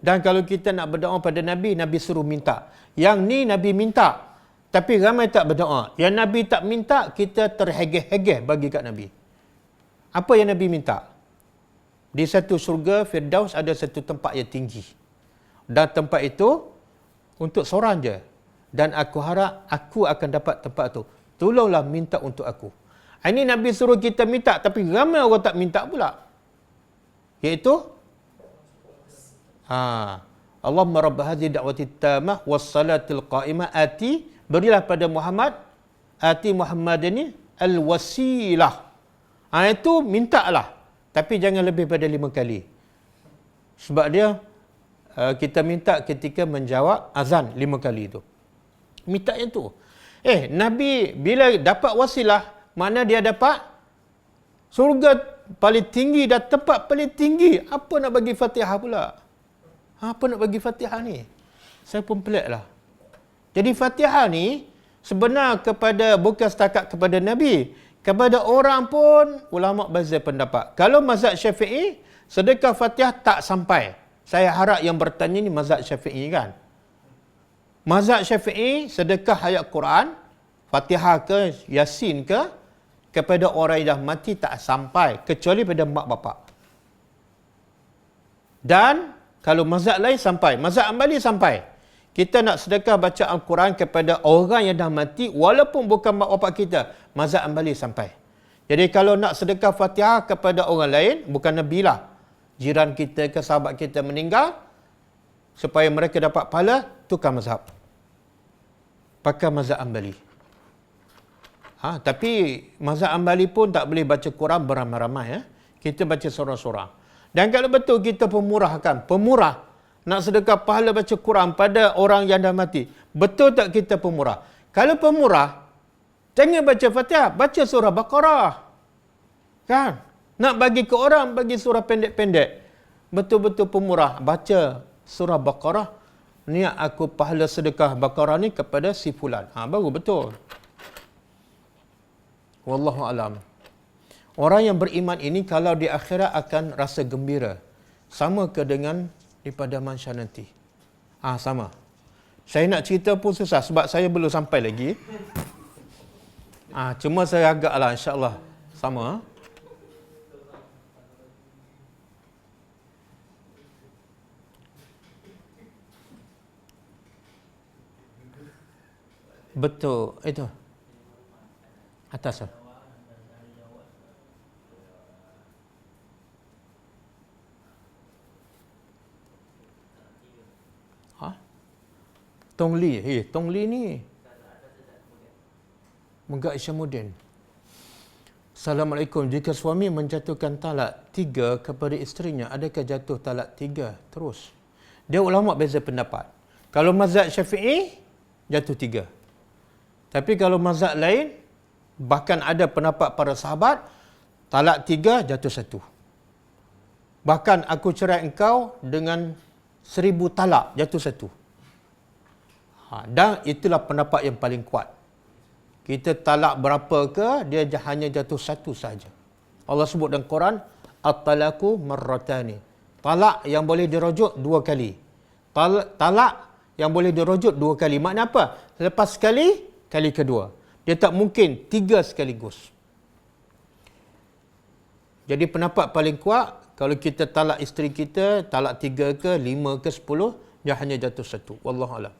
Dan kalau kita nak berdoa pada Nabi, Nabi suruh minta. Yang ni Nabi minta. Tapi ramai tak berdoa. Yang Nabi tak minta, kita terhegeh-hegeh bagi kat Nabi. Apa yang Nabi minta? Di satu syurga, Firdaus, ada satu tempat yang tinggi. Dan tempat itu, untuk seorang je. Dan aku harap, aku akan dapat tempat itu. Tolonglah minta untuk aku. Ini Nabi suruh kita minta, tapi ramai orang tak minta pula. Iaitu, Allahumma rabb hadhihi da'wati tammah wassalatil qa'imah berilah pada Muhammad Muhammad ini al-wasilah. Itu mintalah. Tapi jangan lebih pada 5 kali. Sebab dia kita minta ketika menjawab azan 5 kali itu. Minta yang tu. Nabi bila dapat wasilah, mana dia dapat surga paling tinggi dan tempat paling tinggi. Apa nak bagi Fatihah pula? Apa nak bagi Fatihah ni? Saya pun pelik lah. Jadi Fatihah ni sebenar bukan setakat kepada Nabi. Kepada orang pun ulama berbeza pendapat. Kalau mazhab Syafi'i, sedekah Fatihah tak sampai. Saya harap yang bertanya ni mazhab Syafi'i kan. Mazhab Syafi'i, sedekah ayat Quran, Fatihah ke, Yasin ke, kepada orang yang dah mati tak sampai. Kecuali pada mak bapak. Dan kalau mazhab lain sampai. Mazhab Hanbali sampai. Kita nak sedekah baca Al-Quran kepada orang yang dah mati, walaupun bukan mak bapak kita, mazhab Hanbali sampai. Jadi kalau nak sedekah Fatihah kepada orang lain, bukan Nabi lah, jiran kita ke sahabat kita meninggal, supaya mereka dapat pahala, tukar mazhab. Pakai mazhab Hanbali. Tapi mazhab Hanbali pun tak boleh baca Quran beramai-ramai. Kita baca sorang-sorang. Dan kalau betul kita pemurah, nak sedekah pahala baca Quran pada orang yang dah mati. Betul tak kita pemurah? Kalau pemurah, jangan baca Fatihah, baca surah Baqarah. Kan? Nak bagi ke orang, bagi surah pendek-pendek. Betul-betul pemurah, baca surah Baqarah. Niat aku pahala sedekah Baqarah ni kepada si fulan. Baru betul. Wallahu alam. Orang yang beriman ini kalau di akhirat akan rasa gembira. Sama ke dengan di pada mahsyar nanti? Sama. Saya nak cerita pun susah sebab saya belum sampai lagi. Cuma saya agaklah insya-Allah sama. Betul, itu. Atas. Tong Li. Tong Li ni. Megah Isyamuddin. Assalamualaikum. Jika suami menjatuhkan talak 3 kepada isterinya, adakah jatuh talak 3 terus? Dia ulama beza pendapat. Kalau mazhab Syafi'i, jatuh 3. Tapi kalau mazhab lain, bahkan ada pendapat para sahabat, talak 3 jatuh 1. Bahkan aku cerai engkau dengan 1000 talak, jatuh 1. Dan itulah pendapat yang paling kuat. Kita talak berapa ke, dia hanya jatuh 1 saja. Allah sebut dalam Quran, at-talaku marratani. Talak yang boleh dirujuk 2 kali. Talak yang boleh dirujuk 2 kali. Makna apa? Lepas sekali, kali kedua. Dia tak mungkin 3 sekaligus. Jadi pendapat paling kuat, kalau kita talak isteri kita, talak 3 ke, 5 ke, 10, dia hanya jatuh 1. Wallahualam.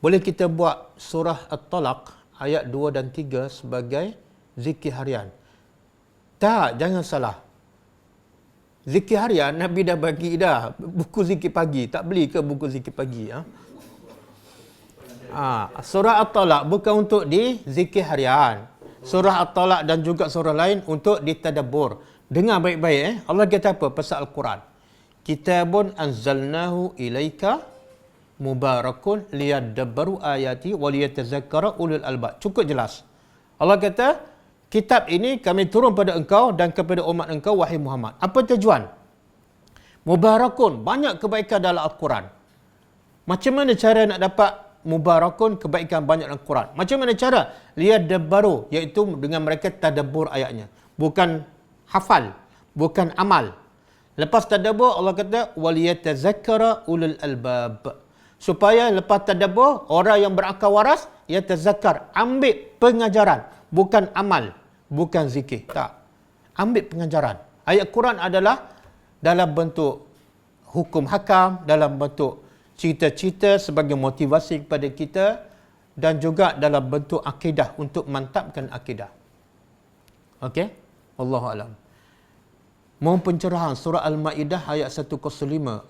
Boleh kita buat surah At-Talaq ayat 2 dan 3 sebagai zikir harian. Tak, jangan salah. Zikir harian Nabi dah bagi dah. Buku zikir pagi. Tak beli ke buku zikir pagi? Surah At-Talaq bukan untuk di zikir harian. Surah At-Talaq dan juga surah lain untuk ditadabbur. Dengar baik-baik. Allah kata apa? Pasal Al-Quran. Kitabun anzalnahu ilaika mubarakun liyadabbaru ayati wa liyatazakkara ulul albab. Cukup jelas. Allah kata, kitab ini kami turun pada engkau dan kepada umat engkau, wahai Muhammad. Apa tujuan? Mubarakun, banyak kebaikan dalam Al-Quran. Macam mana cara nak dapat mubarakun, kebaikan banyak dalam Al-Quran? Macam mana cara? Liyadabbaru, iaitu dengan mereka tadabbur ayatnya. Bukan hafal, bukan amal. Lepas tadabbur, Allah kata, wa liyatazakkara ulul albab. Supaya lepas tadabbur, orang yang berakal waras, ia terzakkar, ambil pengajaran, bukan amal, bukan zikir. Tak. Ambil pengajaran. Ayat Quran adalah dalam bentuk hukum hakam, dalam bentuk cerita-cerita sebagai motivasi kepada kita, dan juga dalam bentuk akidah untuk mantapkan akidah. Okey? Wallahualam. Mohon pencerahan surah Al-Ma'idah ayat 105.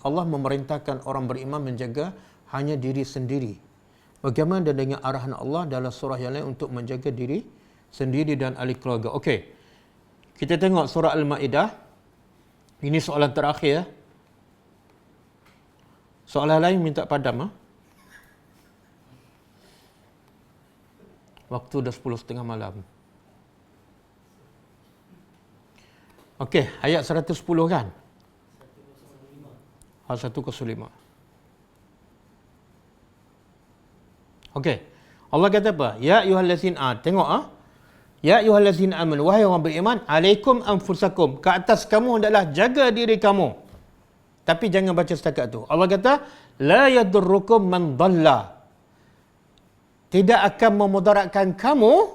Allah memerintahkan orang beriman menjaga hanya diri sendiri. Bagaimana dengan arahan Allah dalam surah yang lain untuk menjaga diri sendiri dan ahli keluarga? Okey. Kita tengok surah Al-Ma'idah. Ini soalan terakhir. Soalan lain minta padam. Waktu dah 10.30 malam. Okey, ayat 110 kan? 105. Okey. Allah kata apa? Ya ayyuhallazina tengok Ya ayyuhallazina amanu, wahai orang beriman, alaikum anfusakum, ke atas kamu hendaklah jaga diri kamu. Tapi jangan baca setakat tu. Allah kata, la yadurrukum man dhalla. Tidak akan memudaratkan kamu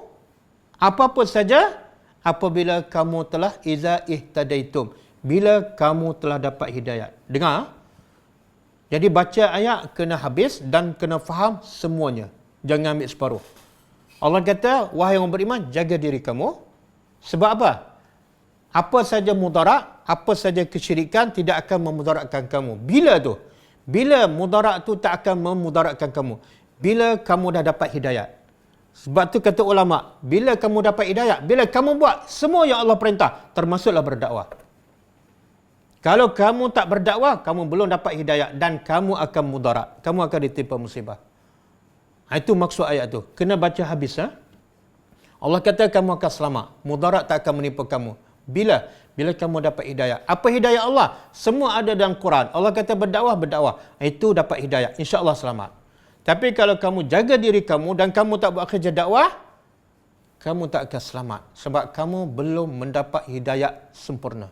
apa-apa saja apabila kamu telah iza ihtadaitum. Bila kamu telah dapat hidayat. Dengar. Jadi baca ayat kena habis dan kena faham semuanya. Jangan ambil separuh. Allah kata, wahai orang beriman, jaga diri kamu. Sebab apa? Apa saja mudarat, apa saja kesyirikan tidak akan memudaratkan kamu. Bila tu? Bila mudarat tu tak akan memudaratkan kamu? Bila kamu dah dapat hidayat. Sebab tu kata ulama, bila kamu dapat hidayat, bila kamu buat semua yang Allah perintah, termasuklah berdakwah. Kalau kamu tak berdakwah, kamu belum dapat hidayah dan kamu akan mudarat. Kamu akan ditimpa musibah. Itu maksud ayat tu. Kena baca habis. Allah kata kamu akan selamat. Mudarat tak akan menimpa kamu. Bila? Bila kamu dapat hidayah. Apa hidayah Allah? Semua ada dalam Quran. Allah kata berdakwah, berdakwah. Itu dapat hidayah. InsyaAllah selamat. Tapi kalau kamu jaga diri kamu dan kamu tak buat kerja dakwah, kamu tak akan selamat. Sebab kamu belum mendapat hidayah sempurna.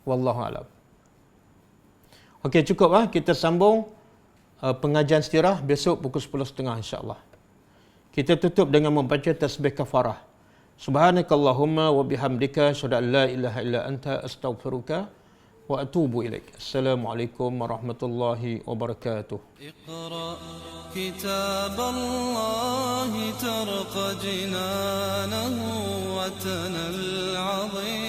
Wallahualam. Okey, cukup kita sambung pengajian sirah besok pukul 10.30 insya-Allah. Kita tutup dengan membaca tasbih kafarah. Subhanakallahumma wa bihamdika asyhadu an la ilaha illa anta astaghfiruka wa atubu ilaik. Assalamualaikum warahmatullahi wabarakatuh. Iqra kitaballahi tarqa jinanahu wa tanal 'azim.